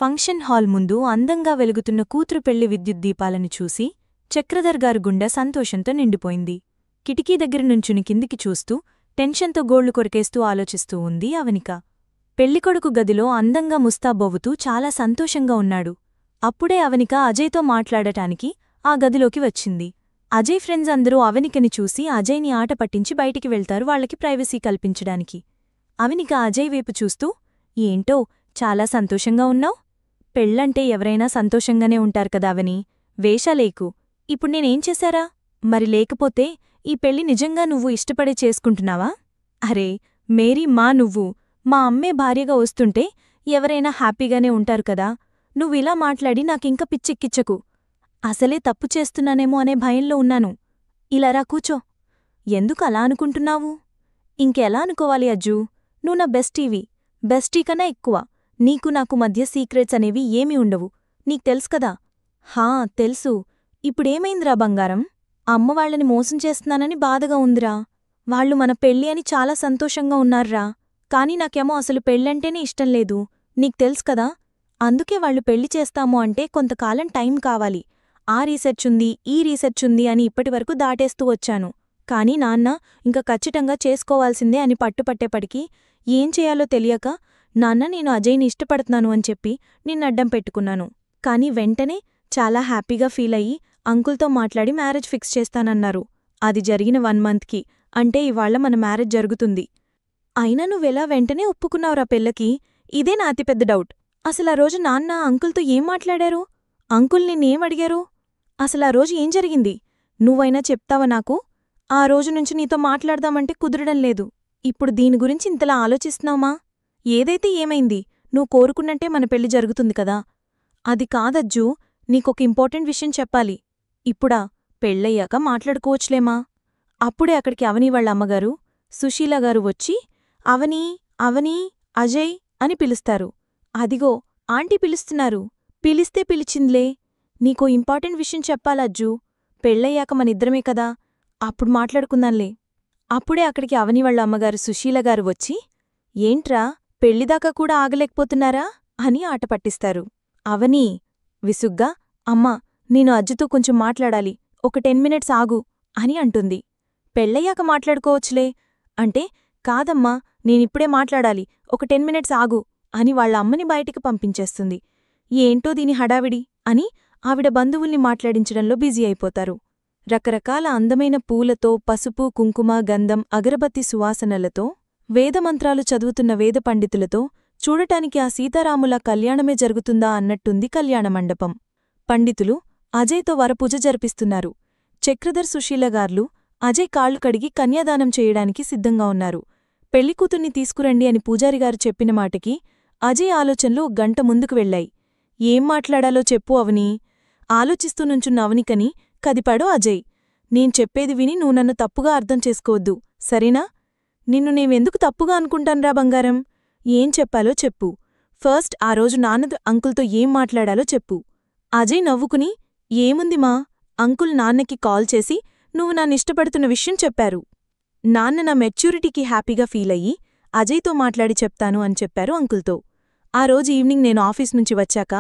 Function hall ముందు అందంగా వెలుగుతున్న కూతురు పెళ్లి విద్యుత్ దీపాలను చూసి చక్రధర్ గారు గుండె సంతోషంతో నిండిపోయింది. కిటికీ దగ్గర నుంచుని కిందికి చూస్తూ టెన్షన్తో గోళ్లు కొరికేస్తూ ఆలోచిస్తూ ఉంది అవనిక. పెళ్లికొడుకు గదిలో అందంగా ముస్తాబోవుతూ చాలా సంతోషంగా ఉన్నాడు. అప్పుడే అవనిక అజయ్తో మాట్లాడటానికి ఆ గదిలోకి వచ్చింది. అజయ్ ఫ్రెండ్స్ అందరూ అవనికని చూసి అజయ్ని ఆట పట్టించి బయటికి వెళ్తారు వాళ్లకి ప్రైవసీ కల్పించడానికి. అవనిక అజయ్ వైపు చూస్తూ, ఏంటో చాలా సంతోషంగా ఉన్నావ్? పెళ్లంటే ఎవరైనా సంతోషంగానే ఉంటారు కదా అవని, వేషాలేకు. ఇప్పుడు నేనేం చేశారా? మరి లేకపోతే ఈ పెళ్లి నిజంగా నువ్వు ఇష్టపడే చేసుకుంటున్నావా? అరే మేరీ మా నువ్వు మా అమ్మే భార్యగా వస్తుంటే ఎవరైనా హ్యాపీగానే ఉంటారు కదా. నువ్విలా మాట్లాడి నాకింక పిచ్చెక్కిచ్చకు. అసలే తప్పు చేస్తున్నానేమో అనే భయంలో ఉన్నాను. ఇలారా కూచో. ఎందుకు అలా అనుకుంటున్నావు? ఇంకెలా అనుకోవాలి అజ్జూ? నువ్వు నా బెస్టీవి, బెస్టీకన్నా ఎక్కువ. నీకు నాకు మధ్య సీక్రెట్స్ అనేవి ఏమీ ఉండవు, నీకు తెలుసుకదా? హా తెలుసు. ఇప్పుడేమైందిరా బంగారం? అమ్మవాళ్లని మోసం చేస్తున్నానని బాధగా ఉందిరా. వాళ్లు మన పెళ్ళి అని చాలా సంతోషంగా ఉన్నార్రా. కాని నాకేమో అసలు పెళ్ళంటేనే ఇష్టంలేదు, నీకు తెలుసుకదా? అందుకే వాళ్లు పెళ్లి చేస్తాము అంటే కొంతకాలం టైం కావాలి. ఆ రీసెర్చుంది ఈ రీసెర్చుంది అని ఇప్పటివరకు దాటేస్తూ వచ్చాను. కాని నాన్న ఇంక ఖచ్చితంగా చేసుకోవాల్సిందే అని పట్టుపట్టేపటికి ఏం చేయాలో తెలియక, నాన్న నేను అజయ్ని ఇష్టపడుతున్నాను అని చెప్పి నిన్నడ్డం పెట్టుకున్నాను. కాని వెంటనే చాలా హ్యాపీగా ఫీలయ్యి అంకుల్తో మాట్లాడి మ్యారేజ్ ఫిక్స్ చేస్తానన్నారు. అది జరిగిన 1 మంత్కి, అంటే ఇవాళ్ల మన మ్యారేజ్ జరుగుతుంది. అయినా నువ్వెలా వెంటనే ఒప్పుకున్నావురా పెళ్లకి? ఇదే నా అతిపెద్ద డౌట్. అసలా రోజు నాన్న అంకుల్తో ఏం మాట్లాడారు? అంకుల్ నిన్నేమడిగారు? అసలా రోజు ఏం జరిగింది? నువ్వైనా చెప్తావా నాకు? ఆ రోజునుంచి నీతో మాట్లాడదామంటే కుదరడం లేదు. ఇప్పుడు దీని గురించి ఇంతలా ఆలోచిస్తున్నావుమా? ఏదైతే ఏమైంది, నువ్వు కోరుకున్నట్టే మన పెళ్లి జరుగుతుంది కదా. అది కాదజ్జూ, నీకొక ఇంపార్టెంట్ విషయం చెప్పాలి. ఇప్పుడా? పెళ్ళయ్యాక మాట్లాడుకోవచ్చులేమా. అప్పుడే అక్కడికి అవని వాళ్ళ అమ్మగారు సుశీలగారు వచ్చి, అవనీ అవనీ అజయ్ అని పిలుస్తారు. అదిగో ఆంటీ పిలుస్తున్నారు. పిలిస్తే పిలిచిందిలే. నీకో ఇంపార్టెంట్ విషయం చెప్పాలజ్జూ. పెళ్ళయ్యాక మనిద్దరమే కదా, అప్పుడు మాట్లాడుకుందాంలే. అప్పుడే అక్కడికి అవని వాళ్ళ అమ్మగారు సుశీలగారు వచ్చి, ఏంట్రా పెళ్లిదాకా కూడా ఆగలేకపోతున్నారా అని ఆట పట్టిస్తారు. అవనీ విసుగ్గా, అమ్మా నేను అజ్జుతో కొంచెం మాట్లాడాలి, ఒక 10 మినిట్స్ ఆగు అని అంటుంది. పెళ్ళయ్యాక మాట్లాడుకోవచ్చులే అంటే, కాదమ్మా నేనిప్పుడే మాట్లాడాలి, ఒక 10 మినిట్స్ ఆగు అని వాళ్ళ అమ్మని బయటికి పంపించేస్తుంది. ఏంటో దీని హడావిడి అని ఆవిడ బంధువుల్ని మాట్లాడించడంలో బిజీ అయిపోతారు. రకరకాల అందమైన పూలతో, పసుపు కుంకుమ గంధం అగరబత్తి సువాసనలతో, వేదమంత్రాలు చదువుతున్న వేద పండితులతో చూడటానికి ఆ సీతారాముల కళ్యాణమే జరుగుతుందా అన్నట్టుంది కళ్యాణమండపం. పండితులు అజయ్తో వరపూజ జరిపిస్తున్నారు. చక్రధర్ సుశీలగార్లు అజయ్ కాళ్లు కడిగి కన్యాదానం చేయడానికి సిద్ధంగా ఉన్నారు. పెళ్లికూతుర్ని తీసుకురండి అని పూజారిగారు చెప్పిన మాటకి అజయ్ ఆలోచనలు గంట ముందుకు వెళ్లాయి. ఏం మాట్లాడాలో చెప్పు అవనీ. ఆలోచిస్తూ నుంచున్న అవనికని కదిపాడు అజయ్. నేను చెప్పేది విని నువ్వు నన్ను తప్పుగా అర్థం చేసుకోవద్దు, సరేనా? నిన్ను నేవెందుకు తప్పుగా అనుకుంటాన్రా బంగారం? ఏం చెప్పాలో చెప్పు. ఫస్ట్ ఆ రోజు నాన్నతో అంకుల్తో ఏం మాట్లాడాలో చెప్పు. అజయ్ నవ్వుకుని, ఏముంది మా, అంకుల్ నాన్నకి కాల్ చేసి నువ్వు నన్నిష్టపడుతున్న విషయం చెప్పారు. నాన్న నా మెచ్యూరిటీకి హ్యాపీగా ఫీలయ్యి అజయ్తో మాట్లాడి చెప్తాను అని చెప్పారు అంకుల్తో. ఆ రోజు ఈవినింగ్ నేను ఆఫీస్ నుంచి వచ్చాక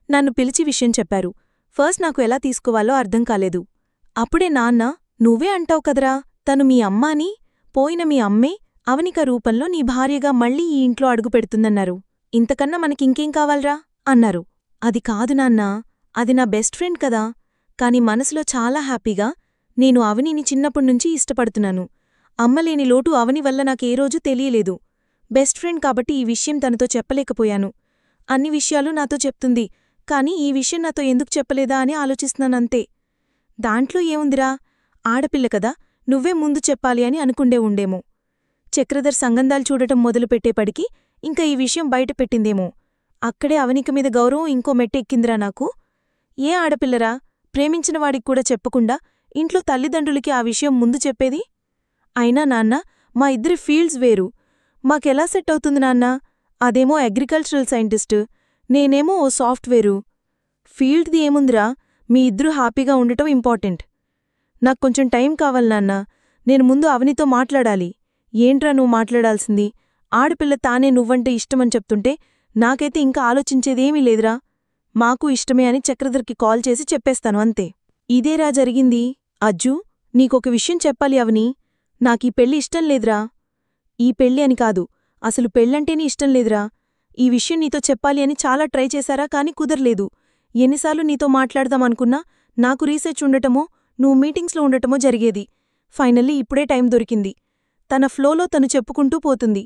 నన్ను పిలిచి విషయం చెప్పారు. ఫస్ట్ నాకు ఎలా తీసుకోవాలో అర్థం కాలేదు. అప్పుడే నాన్న, నువ్వే అంటావు కదరా తను మీ అమ్మ అని, పోయిన మీ అమ్మే అవనిక రూపంలో నీ భార్యగా మళ్ళీ ఈ ఇంట్లో అడుగుపెడుతుందన్నారు. ఇంతకన్నా మనకింకేం కావాల్రా అన్నారు. అది కాదు నాన్నా, అది నా బెస్ట్ ఫ్రెండ్ కదా. కాని మనసులో చాలా హ్యాపీగా నేను అవనిని చిన్నప్పుడ్నుంచి ఇష్టపడుతున్నాను. అమ్మలేని లోటు అవని వల్ల నాకే రోజూ తెలియలేదు. బెస్ట్ ఫ్రెండ్ కాబట్టి ఈ విషయం తనతో చెప్పలేకపోయాను. అన్ని విషయాలు నాతో చెప్తుంది, కాని ఈ విషయం నాతో ఎందుకు చెప్పలేదా అని ఆలోచిస్తున్నానంతే. దాంట్లో ఏముందిరా, ఆడపిల్ల కదా, నువ్వే ముందు చెప్పాలి అని అనుకుండే ఉండేమో. చక్రధర్ సంగంధాలు చూడటం మొదలుపెట్టేపడికి ఇంకా ఈ విషయం బయటపెట్టిందేమో. అక్కడే అవనిక మీద గౌరవం ఇంకో మెట్టెక్కిందిరా నాకు. ఏ ఆడపిల్లరా ప్రేమించినవాడికి కూడా చెప్పకుండా ఇంట్లో తల్లిదండ్రులకి ఆ విషయం ముందు చెప్పేది? అయినా నాన్న, మా ఇద్దరి ఫీల్డ్స్ వేరు. మాకెలా సెట్ అవుతుంది నాన్నా? అదేమో అగ్రికల్చరల్ సైంటిస్టు, నేనేమో ఓ సాఫ్ట్వేరు. ఫీల్డ్ది ఏముందిరా, మీ ఇద్దరూ హ్యాపీగా ఉండటం ఇంపార్టెంట్. నాక్కొంచెం టైం కావాలి నాన్నా, నేను ముందు అవనితో మాట్లాడాలి. ఏంట్రా నువ్వు మాట్లాడాల్సింది? ఆడపిల్ల తానే నువ్వంటే ఇష్టమని చెప్తుంటే నాకైతే ఇంకా ఆలోచించేదేమీ లేదురా. మాకు ఇష్టమే అని చక్రధర్కి కాల్ చేసి చెప్పేస్తాను అంతే. ఇదేరా జరిగింది. అజ్జూ, నీకొక విషయం చెప్పాలి అవని. నాకీ పెళ్ళి ఇష్టం లేదురా. ఈ పెళ్ళి అని కాదు, అసలు పెళ్ళంటేనే ఇష్టం లేదురా. ఈ విషయం నీతో చెప్పాలి అని చాలా ట్రై చేశారా, కాని కుదర్లేదు. ఎన్నిసార్లు నీతో మాట్లాడదామనుకున్నా నాకు రీసెర్చ్ ఉండటమో నువ్వు మీటింగ్స్లో ఉండటమో జరిగేది. ఫైనల్లీ ఇప్పుడే టైం దొరికింది. తన ఫ్లోలో తను చెప్పుకుంటూ పోతుంది.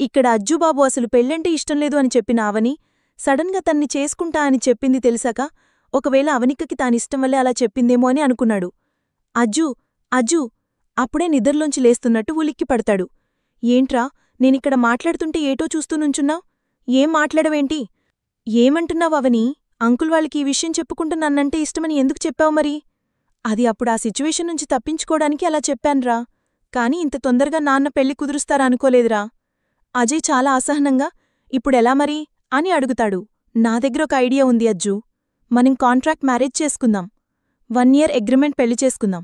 ఇక్కడ అజ్జుబాబు అసలు పెళ్ళంటే ఇష్టంలేదు అని చెప్పిన అవని సడన్గా తన్ని చేసుకుంటా అని చెప్పింది తెలిసాక ఒకవేళ అవనిక్కకి తానిష్టం వల్లే అలా చెప్పిందేమో అని అనుకున్నాడు. అజ్జూ, అజ్జూ అప్పుడే నిద్రలోంచి లేస్తున్నట్టు ఉలిక్కి పడతాడు. ఏంట్రా, నేనిక్కడ మాట్లాడుతుంటే ఏటో చూస్తూ నుంచున్నావ్? ఏం మాట్లాడవేంటి? ఏమంటున్నావవని? అంకుల్ వాళ్ళకి ఈ విషయం చెప్పుకుంటూ నన్నంటే ఇష్టమని ఎందుకు చెప్పావు మరి? అది అప్పుడు ఆ సిచ్యువేషన్ నుంచి తప్పించుకోవడానికి అలా చెప్పాన్రా. కాని ఇంత తొందరగా నాన్న పెళ్లి కుదురుస్తారా అనుకోలేదురా. అజయ్ చాలా అసహనంగా ఇప్పుడెలా మరి అని అడుగుతాడు. నా దగ్గరొక ఐడియా ఉంది అజ్జూ. మనం కాంట్రాక్ట్ మ్యారేజ్ చేసుకుందాం. 1 year అగ్రిమెంట్ పెళ్లి చేసుకుందాం.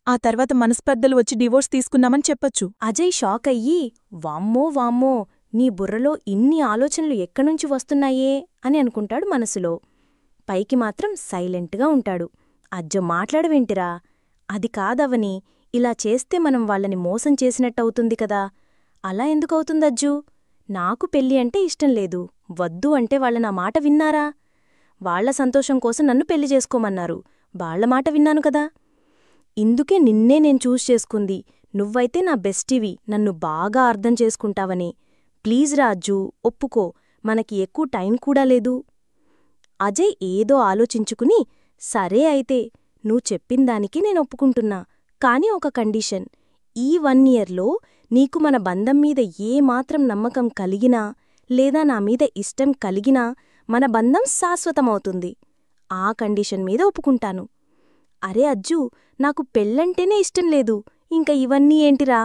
ఆ తర్వాత మనస్పర్ధలు వచ్చి డివోర్స్ తీసుకున్నామని చెప్పొచ్చు. అజయ్ షాక్ అయ్యి, వామ్మో వామ్మో, నీ బుర్రలో ఇన్ని ఆలోచనలు ఎక్కడ్నుంచి వస్తున్నాయే అని అనుకుంటాడు మనసులో. పైకి మాత్రం సైలెంట్గా ఉంటాడు. అజ్జో మాట్లాడవేంటిరా? అది కాదవని, ఇలా చేస్తే మనం వాళ్ళని మోసం చేసినట్టవుతుంది కదా. అలా ఎందుకవుతుందజ్జూ? నాకు పెళ్ళి అంటే ఇష్టం లేదు, వద్దు అంటే వాళ్ళ నా మాట విన్నారా? వాళ్ల సంతోషం కోసం నన్ను పెళ్లి చేసుకోమన్నారు. వాళ్ల మాట విన్నాను కదా. ఇందుకే నిన్నే నేను చూస్ చేసుకుంది. నువ్వైతే నా బెస్టివి, నన్ను బాగా అర్థం చేసుకుంటావని. ప్లీజ్ రా అజ్జూ, ఒప్పుకో. మనకి ఎక్కువ టైం కూడా లేదు. అజయ్ ఏదో ఆలోచించుకుని, సరే అయితే నువ్వు చెప్పిందానికి నేనొప్పుకుంటున్నా. కాని ఒక కండిషన్. ఈ 1 yearలో నీకు మన బంధం మీద ఏమాత్రం నమ్మకం కలిగినా లేదా నా మీద ఇష్టం కలిగినా మన బంధం శాశ్వతమవుతుంది. ఆ కండిషన్ మీద ఒప్పుకుంటాను. అరే అజ్జూ, నాకు పెళ్ళంటేనే ఇష్టం లేదు, ఇంక ఇవన్నీ ఏంటిరా?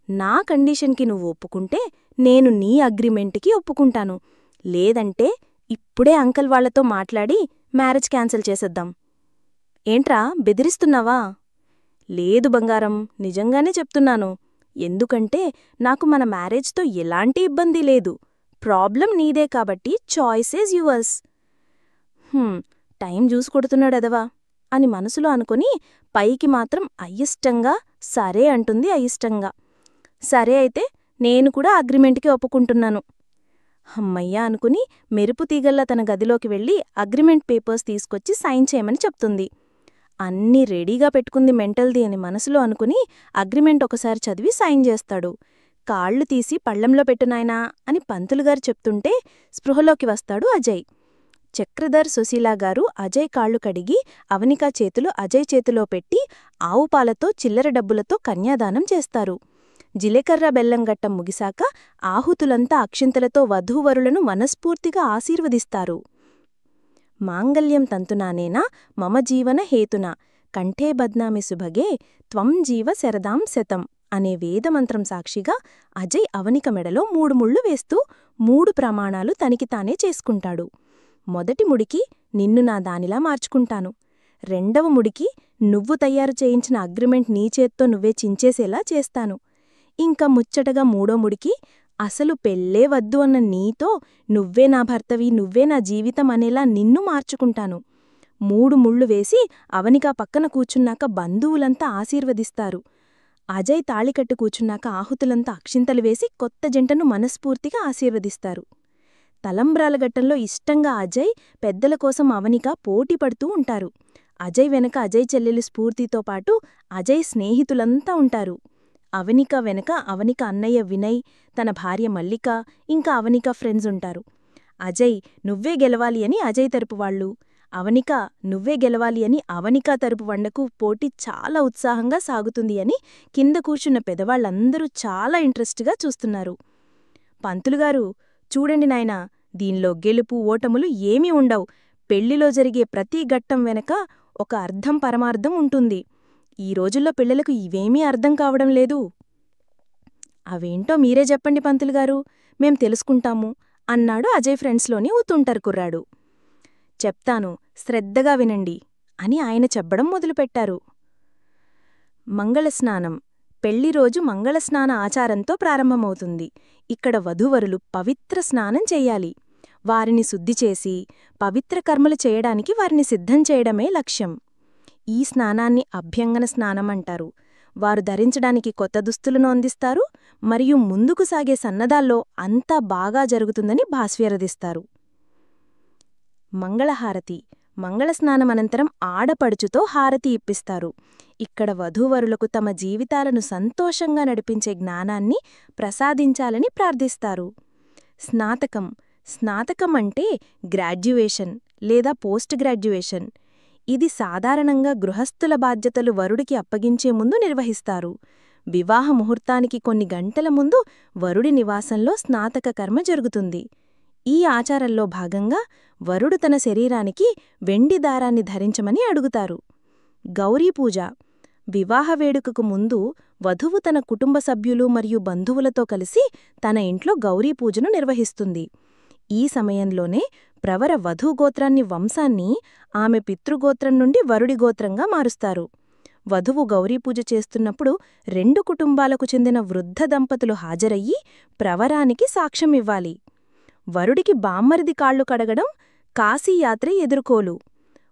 నా కండిషన్కి నువ్వు ఒప్పుకుంటే నేను నీ అగ్రిమెంట్కి ఒప్పుకుంటాను. లేదంటే ఇప్పుడే అంకల్ వాళ్లతో మాట్లాడి మ్యారేజ్ క్యాన్సిల్ చేసేద్దాం. ఏంట్రా, బెదిరిస్తున్నావా? లేదు బంగారం, నిజంగానే చెప్తున్నాను. ఎందుకంటే నాకు మన మ్యారేజ్తో ఎలాంటి ఇబ్బంది లేదు. ప్రాబ్లం నీదే కాబట్టి చాయిస్ ఈజ్ యువర్స్. టైం చూసి కొడుతున్నాడదవా అని మనసులో అనుకుని పైకి మాత్రం అయిష్టంగా సరే అంటుంది. అయిష్టంగా సరే అయితే నేను కూడా అగ్రిమెంట్కి ఒప్పుకుంటున్నాను. హమ్మయ్యా అనుకుని మెరుపు తీగల్లా తన గదిలోకి వెళ్ళి అగ్రిమెంట్ పేపర్స్ తీసుకొచ్చి సైన్ చేయమని చెప్తుంది. అన్నీ రెడీగా పెట్టుకుంది మెంటల్ది అని మనసులో అనుకుని అగ్రిమెంట్ ఒకసారి చదివి సైన్ చేస్తాడు. కాళ్లు తీసి పళ్లెంలో పెట్టునాయనా అని పంతులుగారు చెప్తుంటే స్పృహలోకి వస్తాడు అజయ్. చక్రధర్, సుశీలాగారు అజయ్ కాళ్లు కడిగి అవనికా చేతులు అజయ్ చేతిలో పెట్టి ఆవుపాలతో చిల్లర డబ్బులతో కన్యాదానం చేస్తారు. జిలేకర్ర బెల్లంగట్టం ముగిశాక ఆహుతులంతా అక్షింతలతో వధూవరులను మనస్ఫూర్తిగా ఆశీర్వదిస్తారు. మాంగల్యం తంతునానేనా మమ జీవన హేతునా కంఠే బద్నామి సుభగే త్వం జీవ శరదాం శతం అనే వేదమంత్రం సాక్షిగా అజయ్ అవనిక మెడలో 3 ముళ్ళు వేస్తూ 3 ప్రమాణాలు తనికి తానే చేసుకుంటాడు. మొదటి ముడికి నిన్ను నా దానిలా మార్చుకుంటాను. రెండవ ముడికి నువ్వు తయారు చేయించిన అగ్రిమెంట్ నీ చేత్తో నువ్వే చించేసేలా చేస్తాను. ఇంకా ముచ్చటగా 3వ ముడికి అసలు పెళ్ళే వద్దు అన్న నీతో నువ్వే నా భర్తవి, నువ్వే నా జీవితం అనేలా నిన్ను మార్చుకుంటాను. 3 ముళ్ళు వేసి అవనికా పక్కన కూచున్నాక బంధువులంతా ఆశీర్వదిస్తారు. అజయ్ తాళికట్టు కూచున్నాక ఆహుతులంతా అక్షింతలు వేసి కొత్త జంటను మనస్ఫూర్తిగా ఆశీర్వదిస్తారు. తలంబ్రాలగట్టంలో ఇష్టంగా అజయ్, పెద్దల కోసం అవనిక పోటీ పడుతూ ఉంటారు. అజయ్ వెనక అజయ్ చెల్లెలి స్ఫూర్తితో పాటు అజయ్ స్నేహితులంతా ఉంటారు. అవనిక వెనక అవనిక అన్నయ్య వినయ్, తన భార్య మల్లిక, ఇంకా అవనిక ఫ్రెండ్స్ ఉంటారు. అజయ్ నువ్వే గెలవాలి అని అజయ్ తరపు వాళ్ళు, అవనిక నువ్వే గెలవాలి అని అవనికా తరపు వండకు పోటీ చాలా ఉత్సాహంగా సాగుతుంది అని కింద కూర్చున్న పెదవాళ్లందరూ చాలా ఇంట్రెస్ట్గా చూస్తున్నారు. పంతులుగారు, చూడండి నాయనా, దీనిలో గెలుపు ఓటములు ఏమీ ఉండవు. పెళ్లిలో జరిగే ప్రతి ఘట్టం వెనక ఒక అర్థం పరమార్థం ఉంటుంది. ఈ రోజుల్లో పిల్లలకు ఇవేమీ అర్థం కావడం లేదు. అవేంటో మీరే చెప్పండి పంతులుగారు, మేం తెలుసుకుంటాము అన్నాడు అజయ్ ఫ్రెండ్స్లోని ఓ తుంటరి కుర్రాడు. చెప్తాను, శ్రద్ధగా వినండి అని ఆయన చెప్పడం మొదలుపెట్టారు. మంగళస్నానం. పెళ్లిరోజు మంగళస్నాన ఆచారంతో ప్రారంభమవుతుంది. ఇక్కడ వధూవరులు పవిత్ర స్నానం చెయ్యాలి. వారిని శుద్ధి చేసి పవిత్ర కర్మలు చేయడానికి వారిని సిద్ధం చేయడమే లక్ష్యం. ఈ స్నానాన్ని అభ్యంగన స్నానమంటారు. వారు ధరించడానికి కొత్త దుస్తులను అందిస్తారు మరియు ముందుకు సాగే సన్నదాల్లో అంతా బాగా జరుగుతుందని భాస్వరదిస్తారు. మంగళహారతి. మంగళస్నానమనంతరం ఆడపడుచుతో హారతి ఇప్పిస్తారు. ఇక్కడ వధూవరులకు తమ జీవితాలను సంతోషంగా నడిపించే జ్ఞానాన్ని ప్రసాదించాలని ప్రార్థిస్తారు. స్నాతకం. స్నాతకం అంటే గ్రాడ్యుయేషన్ లేదా పోస్ట్ గ్రాడ్యుయేషన్. ఇది సాధారణంగా గృహస్థుల బాధ్యతలు వరుడికి అప్పగించే ముందు నిర్వహిస్తారు. వివాహ ముహూర్తానికి కొన్ని గంటల ముందు వరుడి నివాసంలో స్నాతక కర్మ జరుగుతుంది. ఈ ఆచారంలో భాగంగా వరుడు తన శరీరానికి వెండి దారాన్ని ధరించమని అడుగుతారు. గౌరీపూజ. వివాహ వేడుకకు ముందు వధువు తన కుటుంబ సభ్యులు మరియు బంధువులతో కలిసి తన ఇంట్లో గౌరీపూజను నిర్వహిస్తుంది. ఈ సమయంలోనే ప్రవర వధూగోత్రాన్ని వంశాన్ని ఆమె పితృగోత్రం నుండి వరుడి గోత్రంగా మారుస్తారు. వధువు గౌరీపూజ చేస్తున్నప్పుడు 2 కుటుంబాలకు చెందిన వృద్ధ దంపతులు హాజరయ్యి ప్రవరానికి సాక్ష్యమివ్వాలి. వరుడికి బామ్మరిది కాళ్లు కడగడం కాశీయాత్ర ఎదుర్కోలు.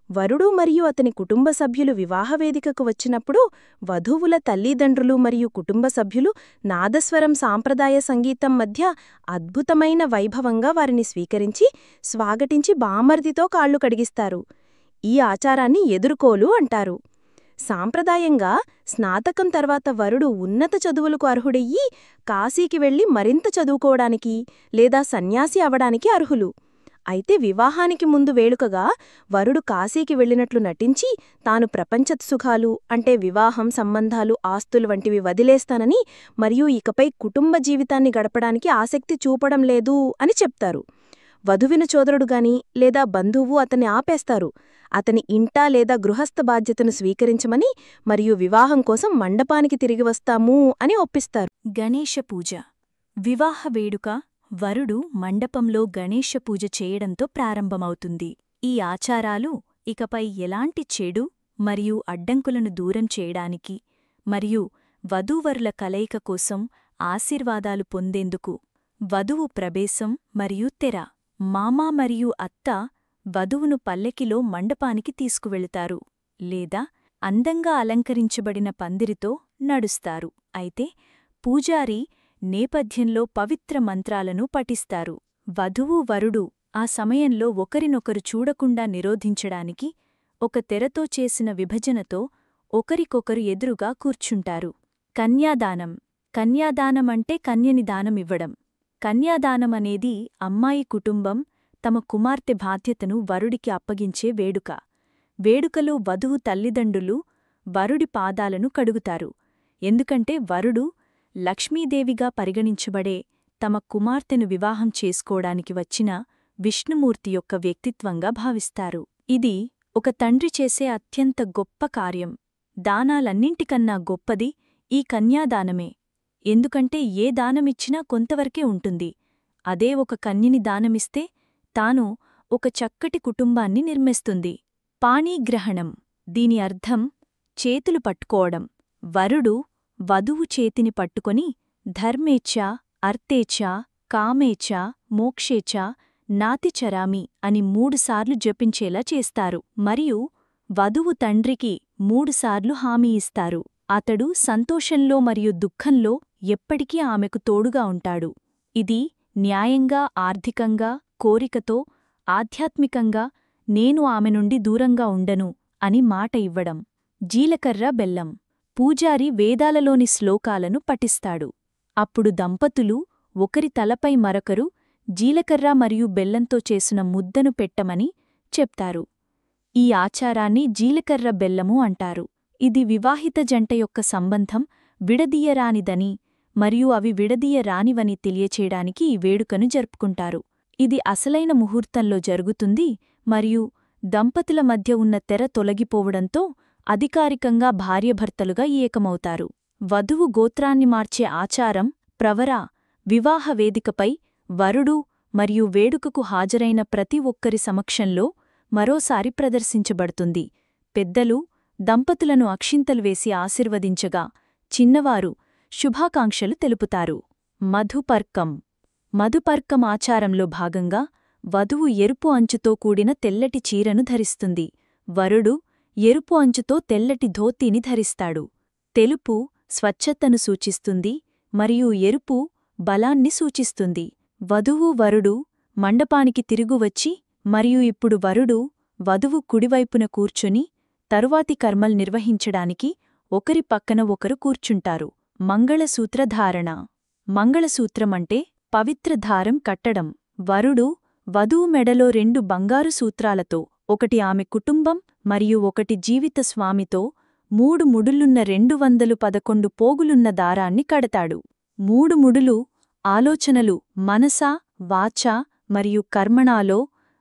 వరుడు మరియు అతని కుటుంబ సభ్యులు వివాహవేదికకు వచ్చినప్పుడు వధువుల తల్లిదండ్రులు మరియు కుటుంబ సభ్యులు నాదస్వరం సాంప్రదాయ సంగీతం మధ్య అద్భుతమైన వైభవంగా వారిని స్వీకరించి స్వాగతించి బామ్మర్దితో కాళ్లు కడిగిస్తారు. ఈ ఆచారాన్ని ఎదుర్కోలు అంటారు. సాంప్రదాయంగా స్నాతకం తర్వాత వరుడు ఉన్నత చదువులకు అర్హుడయ్యి కాశీకి వెళ్లి మరింత చదువుకోవడానికి లేదా సన్యాసి అవడానికి అర్హులు. అయితే వివాహానికి ముందు వేడుకగా వరుడు కాశీకి వెళ్లినట్లు నటించి తాను ప్రపంచ సుఖాలు అంటే వివాహం, సంబంధాలు, ఆస్తులు వంటివి వదిలేస్తానని మరియు ఇకపై కుటుంబ జీవితాన్ని గడపడానికి ఆసక్తి చూపడం లేదు అని చెప్తారు. వధువిన సోదరుడుగాని లేదా బంధువు అతన్ని ఆపేస్తారు. అతని ఇంటా లేదా గృహస్థ బాధ్యతను స్వీకరించమని మరియు వివాహం కోసం మండపానికి తిరిగి వస్తాము అని ఒప్పిస్తారు. గణేశ పూజ. వివాహ వేడుక వరుడు మండపంలో గణేశ పూజ చేయడంతో ప్రారంభమవుతుంది. ఈ ఆచారాలు ఇకపై ఎలాంటి చెడు మరియు అడ్డంకులను దూరం చేయడానికి మరియు వధూవరుల కలయిక కోసం ఆశీర్వాదాలు పొందేందుకు. వధువు ప్రవేశం మరియు తెర. మామ మరియు అత్త వధువును పల్లెకిలో మండపానికి తీసుకువెళతారు లేదా అందంగా అలంకరించబడిన పందిరితో నడుస్తారు. అయితే పూజారి నేపథ్యంలో పవిత్ర మంత్రాలను పఠిస్తారు. వధువు వరుడు ఆ సమయంలో ఒకరినొకరు చూడకుండా నిరోధించడానికి ఒక తెరతో చేసిన విభజనతో ఒకరికొకరు ఎదురుగా కూర్చుంటారు. కన్యాదానం. కన్యాదానమంటే కన్యని దానమివ్వడం. కన్యాదానమనేది అమ్మాయి కుటుంబం తమ కుమార్తె బాధ్యతను వరుడికి అప్పగించే వేడుక. వేడుకలో వధువు తల్లిదండ్రులు వరుడి పాదాలను కడుగుతారు. ఎందుకంటే వరుడు లక్ష్మీదేవిగా పరిగణించబడే తమ కుమార్తెను వివాహం చేసుకోడానికి వచ్చిన విష్ణుమూర్తి యొక్క వ్యక్తిత్వంగా భావిస్తారు. ఇది ఒక తండ్రి చేసే అత్యంత గొప్ప కార్యం. దానాలన్నింటికన్నా గొప్పది ఈ కన్యాదానమే. ఎందుకంటే ఏ దానమిచ్చినా కొంతవరకే ఉంటుంది. అదే ఒక కన్యని దానమిస్తే తాను ఒక చక్కటి కుటుంబాన్ని నిర్మిస్తుంది. పాణీగ్రహణం. దీని అర్థం చేతులు పట్టుకోవడం. వరుడు వధువు చేతిని పట్టుకొని ధర్మేచ్ఛ, అర్థేచ్ఛ, కామేచ్ఛ, మోక్షేచ్ఛ, నాతిచరామి అని 3 సార్లు జపించేలా చేస్తారు. మరియు వధువు తండ్రికి 3 సార్లు హామీ ఇస్తారు. అతడు సంతోషంలో మరియు దుఃఖంలో ఎప్పటికీ ఆమెకు తోడుగా ఉంటాడు. ఇది న్యాయంగా, ఆర్థికంగా, కోరికతో, ఆధ్యాత్మికంగా నేను ఆమె నుండి దూరంగా ఉండను అని మాట ఇవ్వడం. జీలకర్ర బెల్లం. పూజారి వేదాలలోని శ్లోకాలను పఠిస్తాడు. అప్పుడు దంపతులు ఒకరి తలపై మరొకరు జీలకర్ర మరియు బెల్లంతో చేసిన ముద్దను పెట్టమని చెప్తారు. ఈ ఆచారాన్ని జీలకర్ర బెల్లము అంటారు. ఇది వివాహిత జంట యొక్క సంబంధం విడదీయరానిదని మరియు అవి విడదీయరానివని తెలియచేయడానికి ఈ వేడుకను జరుపుకుంటారు. ఇది అసలైన ముహూర్తంలో జరుగుతుంది మరియు దంపతుల మధ్య ఉన్న తెర తొలగిపోవడంతో అధికారికంగా భార్యభర్తలుగా ఏకమవుతారు. వధువు గోత్రాన్ని మార్చే ఆచారం ప్రవర. వివాహ వేదికపై వరుడు మరియు వేడుకకు హాజరైన ప్రతి ఒక్కరి సమక్షంలో మరోసారి ప్రదర్శించబడుతుంది. పెద్దలు దంపతులను అక్షింతలు వేసి ఆశీర్వదించగా చిన్నవారు శుభాకాంక్షలు తెలుపుతారు. మధుపర్కం. మధుపర్కం ఆచారంలో భాగంగా వధువు ఎరుపు అంచుతో కూడిన తెల్లటి చీరను ధరిస్తుంది. వరుడు ఎరుపు అంచుతో తెల్లటి ధోతీని ధరిస్తాడు. తెలుపు స్వచ్ఛతను సూచిస్తుంది మరియు ఎరుపు బలాన్ని సూచిస్తుంది. వధువు వరుడు మండపానికి తిరుగువచ్చి మరియు ఇప్పుడు వరుడు వధువు కుడివైపున కూర్చుని తరువాతి కర్మల్ నిర్వహించడానికి ఒకరి పక్కన ఒకరు కూర్చుంటారు. మంగళసూత్రధారణ. మంగళసూత్రమంటే పవిత్ర దారం కట్టడం. వరుడు వధువు మెడలో 2 బంగారు సూత్రాలతో, ఒకటి ఆమె కుటుంబం మరియు ఒకటి జీవిత స్వామితో 3 ముడులున్న 211 పోగులున్న దారాన్ని కడతాడు. 3 ముడులు ఆలోచనలు మనస, వాచ మరియు కర్మణాలో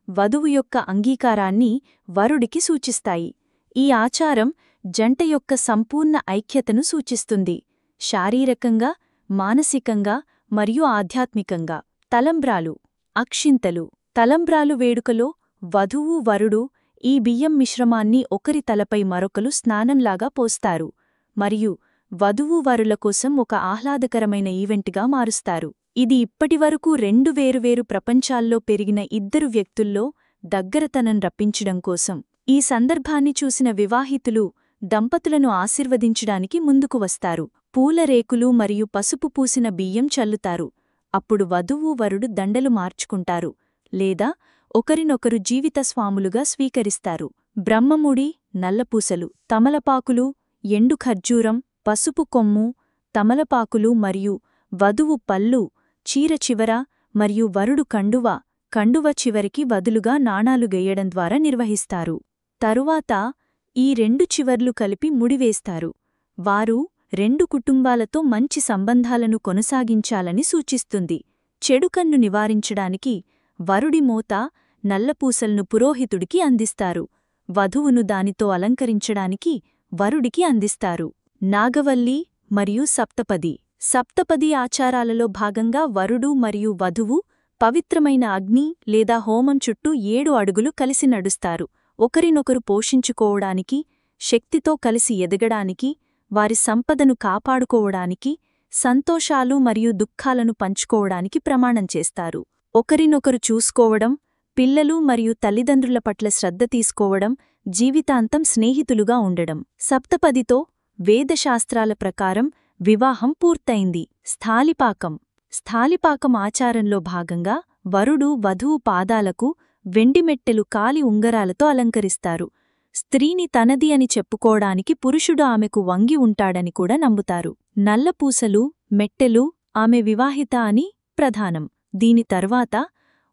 వధువు యొక్క అంగీకారాన్ని వరుడికి సూచిస్తాయి. ఈ ఆచారం జంట యొక్క సంపూర్ణ ఐక్యతను సూచిస్తుంది, శారీరకంగా, మానసికంగా మరియు ఆధ్యాత్మికంగా. తలంబ్రాలు, అక్షింతలు. తలంబ్రాలు వేడుకలో వధువు వరుడు ఈ బియ్యం మిశ్రమాన్ని ఒకరి తలపై మరొకరు స్నానంలాగా పోస్తారు మరియు వధువు వరుల కోసం ఒక ఆహ్లాదకరమైన ఈవెంట్గా మారుస్తారు. ఇది ఇప్పటివరకు 2 వేరువేరు ప్రపంచాల్లో పెరిగిన 2 వ్యక్తుల్లో దగ్గరతనం రప్పించడం కోసం. ఈ సందర్భాన్ని చూసిన వివాహితులు దంపతులను ఆశీర్వదించడానికి ముందుకు వస్తారు. పూల రేకులు మరియు పసుపు పూసిన బియ్యం చల్లుతారు. అప్పుడు వధువు వరుడు దండలు మార్చుకుంటారు లేదా ఒకరినొకరు జీవితస్వాములుగా స్వీకరిస్తారు. బ్రహ్మముడి, నల్లపూసలు, తమలపాకులు, ఎండు ఖర్జూరం, పసుపు కొమ్ము, తమలపాకులు మరియు వధువు పళ్ళు, చీర చివర మరియు వరుడు కండువ చివరికి వదులుగా నాణాలు గెయ్యడం ద్వారా నిర్వహిస్తారు. తరువాత ఈ 2 చివర్లు కలిపి ముడివేస్తారు. వారు 2 కుటుంబాలతో మంచి సంబంధాలను కొనసాగించాలని సూచిస్తుంది. చెడుకన్ను నివారించడానికి వరుడి మోత నల్లపూసల్ను పురోహితుడికి అందిస్తారు. వధువును దానితో అలంకరించడానికి వరుడికి అందిస్తారు. నాగవల్లి మరియు సప్తపది. సప్తపది ఆచారాలలో భాగంగా వరుడు మరియు వధువు పవిత్రమైన అగ్ని లేదా హోమం చుట్టూ 7 అడుగులు కలిసి నడుస్తారు. ఒకరినొకరు పోషించుకోవడానికి, శక్తితో కలిసి ఎదగడానికి, వారి సంపదను కాపాడుకోవడానికి, సంతోషాలు మరియు దుఃఖాలను పంచుకోవడానికి ప్రమాణం చేస్తారు. ఒకరినొకరు చూసుకోవడం, పిల్లలు మరియు తల్లిదండ్రుల పట్ల శ్రద్ధ తీసుకోవడం, జీవితాంతం స్నేహితులుగా ఉండడం. సప్తపదితో వేదశాస్త్రాల ప్రకారం వివాహం పూర్తయింది. స్థాళిపాకం ఆచారంలో భాగంగా వరుడు వధువు పాదాలకు వెండిమెట్టెలు కాలి ఉంగరాలతో అలంకరిస్తారు. స్త్రీని తనది అని చెప్పుకోవడానికి పురుషుడు ఆమెకు వంగి ఉంటాడని కూడా నమ్ముతారు. నల్లపూసలు, మెట్టెలు ఆమె వివాహిత అని ప్రధానం. దీని తర్వాత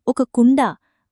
ఒక కుండ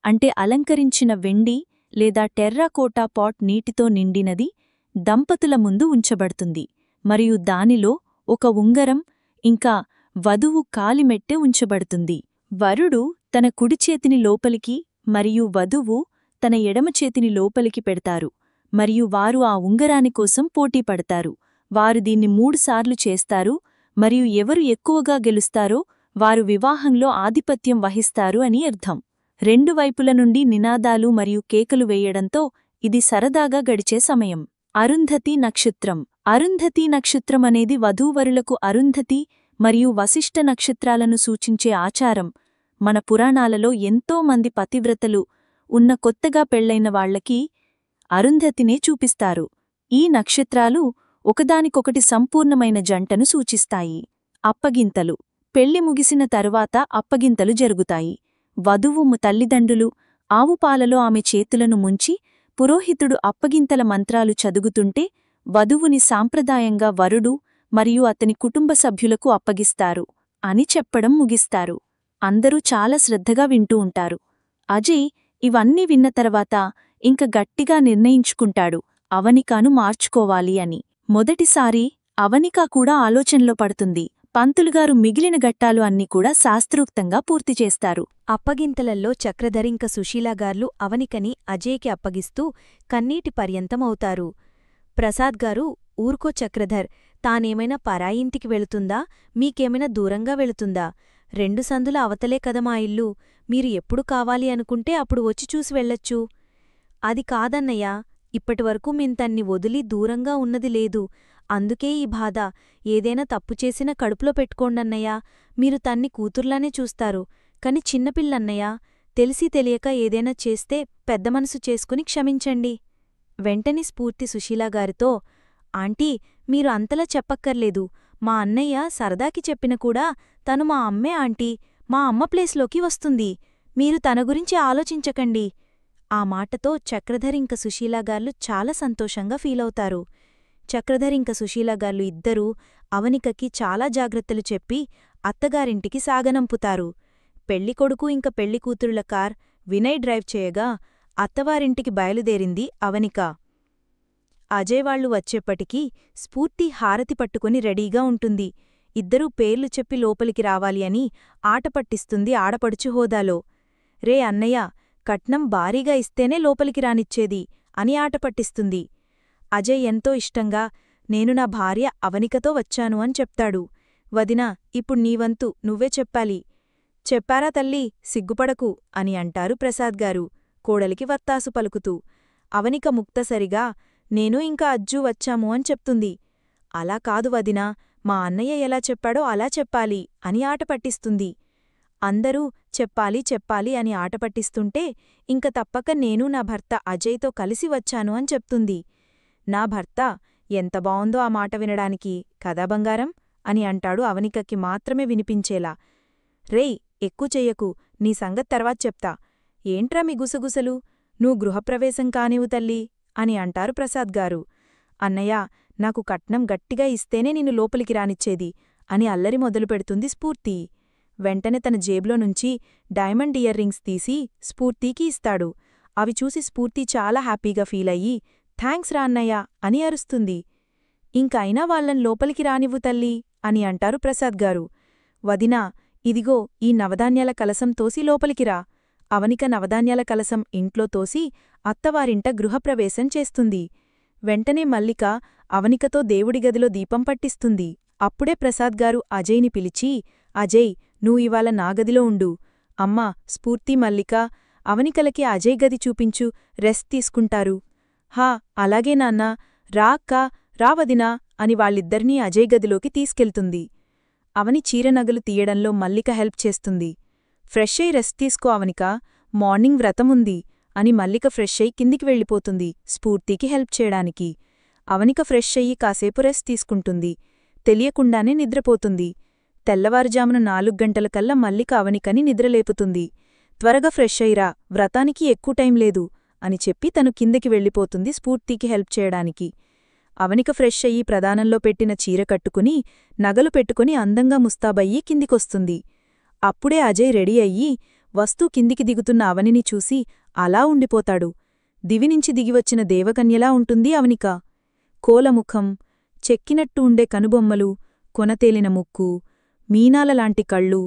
అంటే అలంకరించిన వెండి లేదా టెర్రాకోటా పాట్ నీటితో నిండినది దంపతుల ముందు ఉంచబడుతుంది మరియు దానిలో ఒక ఉంగరం ఇంకా వధువు కాలిమెట్టె ఉంచబడుతుంది. వరుడు తన కుడిచేతిని లోపలికి మరియు వధువు తన ఎడమచేతిని లోపలికి పెడతారు మరియు వారు ఆ ఉంగరాని కోసం పోటీ పడతారు. వారు దీన్ని 3 సార్లు చేస్తారు మరియు ఎవరు ఎక్కువగా గెలుస్తారో వారు వివాహంలో ఆధిపత్యం వహిస్తారు అని అర్థం. 2 వైపుల నుండి నినాదాలు మరియు కేకలు వేయడంతో ఇది సరదాగా గడిచే సమయం. అరుంధతి నక్షత్రం. అరుంధతి నక్షత్రం అనేది వధూవరులకు అరుంధతి మరియు వశిష్ఠ నక్షత్రాలను సూచించే ఆచారం. మన పురాణాలలో ఎంతో మంది పతివ్రతలు ఉన్న కొత్తగా పెళ్లైన వాళ్లకి అరుంధతినే చూపిస్తారు. ఈ నక్షత్రాలు ఒకదానికొకటి సంపూర్ణమైన జంటను సూచిస్తాయి. అప్పగింతలు. పెళ్లి ముగిసిన తరువాత అప్పగింతలు జరుగుతాయి. వధువు తల్లిదండ్రులు ఆవుపాలలో ఆమె చేతులను ముంచి పురోహితుడు అప్పగింతల మంత్రాలు చదువుతుంటే వధువుని సాంప్రదాయంగా వరుడు మరియు అతని కుటుంబ సభ్యులకు అప్పగిస్తారు అని చెప్పడం ముగిస్తారు. అందరూ చాలా శ్రద్ధగా వింటూ ఉంటారు. అజయ్ ఇవన్నీ విన్న తర్వాత ఇంక గట్టిగా నిర్ణయించుకుంటాడు అవనికాను మార్చుకోవాలి అని. మొదటిసారి అవనిక కూడా ఆలోచనలో పడుతుంది. పంతులుగారు మిగిలిన ఘట్టాలు అన్నీ కూడా శాస్త్రోక్తంగా పూర్తి చేస్తారు. అప్పగింతలల్లో చక్రధరింక సుశీలాగార్లు అవనికని అజయ్కి అప్పగిస్తూ కన్నీటి పర్యంతమవుతారు. ప్రసాద్గారు ఊర్కో చక్రధర్, తానేమైనా పరాయింటికి వెళుతుందా, మీకేమైనా దూరంగా వెళుతుందా? 2 సందుల అవతలే కద మా ఇల్లు, మీరు ఎప్పుడు కావాలి అనుకుంటే అప్పుడు వచ్చి చూసి వెళ్ళొచ్చు. అది కాదన్నయ్యా, ఇప్పటివరకు తన్ని వదిలి దూరంగా ఉన్నది లేదు, అందుకే ఈ బాధ. ఏదైనా తప్పు చేసినా కడుపులో పెట్టుకోండన్నయ్యా, మీరు తన్ని కూతుర్లానే చూస్తారు, కాని చిన్నపిల్లన్నయ్యా, తెలిసి తెలియక ఏదైనా చేస్తే పెద్ద మనసు చేసుకుని క్షమించండి. వెంటనే స్ఫూర్తి సుశీలాగారితో, ఆంటీ, మీరు అంతలా చెప్పక్కర్లేదు. మా అన్నయ్య సరదాకి చెప్పిన కూడా తను మా అమ్మే ఆంటీ, మా అమ్మ ప్లేస్లోకి వస్తుంది. మీరు తన గురించి ఆలోచించకండి. ఆ మాటతో చక్రధర్ ఇంక సుశీలాగార్లు చాలా సంతోషంగా ఫీలవుతారు. చక్రధర్ ఇంక సుశీలాగార్లు ఇద్దరూ అవనికకి చాలా జాగ్రత్తలు చెప్పి అత్తగారింటికి సాగనంపుతారు. పెళ్ళికొడుకు ఇంక పెళ్ళికూతురుల కార్ వినయ్ డ్రైవ్ చేయగా అత్తవారింటికి బయలుదేరింది అవనిక. అజయ్ వాళ్లు వచ్చేప్పటికీ స్ఫూర్తి హారతి పట్టుకుని రెడీగా ఉంటుంది. ఇద్దరూ పేర్లు చెప్పి లోపలికి రావాలి అని ఆటపట్టిస్తుంది ఆడపడుచు హోదాలో. రే అన్నయ్య, కట్నం భారీగా ఇస్తేనే లోపలికి రానిచ్చేది అని ఆటపట్టిస్తుంది. అజయ్ ఎంతో ఇష్టంగా, నేను నా భార్య అవనికతో వచ్చాను అని చెప్తాడు. వదినా, ఇప్పుడు నీవంతు నువ్వే చెప్పాలి. చెప్పారా తల్లీ, సిగ్గుపడకు అని అంటారు ప్రసాద్గారు కోడలికి వత్తాసు పలుకుతూ. అవనిక ముక్తసరిగా, నేను ఇంకా అజ్జూ వచ్చాము అని చెప్తుంది. అలా కాదు వదినా, మా అన్నయ్య ఎలా చెప్పాడో అలా చెప్పాలి అని ఆటపట్టిస్తుంది. అందరూ చెప్పాలి చెప్పాలి అని ఆటపట్టిస్తుంటే ఇంక తప్పక నేను నా భర్త అజయ్తో కలిసి వచ్చాను అని చెప్తుంది. నా భర్త, ఎంత బావుందో ఆ మాట వినడానికి, కదా బంగారం అని అంటాడు అవనికకి మాత్రమే వినిపించేలా. రేయ్, ఎక్కువ చెయ్యకు, నీ సంగత్ తర్వాత చెప్తా. ఏంట్రా మీ గుసగుసలు, నువ్వు గృహప్రవేశం కానివు తల్లీ అని అంటారు ప్రసాద్గారు. అన్నయ్య, నాకు కట్నం గట్టిగా ఇస్తేనే నిన్ను లోపలికి రానిచ్చేది అని అల్లరి మొదలుపెడుతుంది స్ఫూర్తి. వెంటనే తన జేబులో నుంచి డైమండ్ ఇయర్ రింగ్స్ తీసి స్ఫూర్తికి ఇస్తాడు. అవి చూసి స్ఫూర్తి చాలా హ్యాపీగా ఫీలయ్యి, థాంక్స్ రా అన్నయ్య అని అరుస్తుంది. ఇంకైనా వాళ్ళని లోపలికి రానివ్వు తల్లీ అని అంటారు ప్రసాద్గారు. వదినా, ఇదిగో ఈ నవధాన్యాల కలసం తోసి లోపలికిరా. అవనిక నవధాన్యాల కలసం ఇంట్లో తోసి అత్తవారింట గృహప్రవేశం చేస్తుంది. వెంటనే మల్లిక అవనికతో దేవుడి గదిలో దీపం పట్టిస్తుంది. అప్పుడే ప్రసాద్గారు అజయ్ని పిలిచి, అజయ్, నువ్వు ఇవాళ నా గదిలో ఉండు. అమ్మా, స్ఫూర్తి, మల్లిక అవనికలకి అజయ్ గది చూపించు, రెస్ట్ తీసుకుంటారు. హా, అలాగే నాన్నా, రా అక్కా, రా వదినా అని వాళ్ళిద్దరినీ అజయ్ గదిలోకి తీసుకెళ్తుంది. అవని చీరనగలు తీయడంలో మల్లిక హెల్ప్ చేస్తుంది. ఫ్రెష్ అయి రెస్ట్ తీసుకో అవనికా, మార్నింగ్ వ్రతముంది అని మల్లిక ఫ్రెష్ అయి కిందికి వెళ్ళిపోతుంది స్ఫూర్తికి హెల్ప్ చేయడానికి. అవనిక ఫ్రెష్ అయ్యి కాసేపు రెస్ట్ తీసుకుంటుంది. తెలియకుండానే నిద్రపోతుంది. తెల్లవారుజామున 4 గంటలకల్లా మల్లిక అవనికని నిద్రలేపుతుంది. త్వరగా ఫ్రెష్ అయ్యిరా, వ్రతానికి ఎక్కువ టైం లేదు అని చెప్పి తను కిందకి వెళ్ళిపోతుంది స్ఫూర్తికి హెల్ప్ చేయడానికి. అవనిక ఫ్రెష్ అయ్యి ప్రదానంలో పెట్టిన చీర కట్టుకుని నగలు పెట్టుకుని అందంగా ముస్తాబయ్యి కిందికొస్తుంది. అప్పుడే అజయ్ రెడీ అయ్యి వస్తూ కిందికి దిగుతున్న అవనిని చూసి అలా ఉండిపోతాడు. దివినించి దిగివచ్చిన దేవకన్యలా ఉంటుంది అవనిక. కోలముఖం, చెక్కినట్టు ఉండే కనుబొమ్మలు, కొనతేలిన ముక్కు, మీనాలలాంటి కళ్ళు,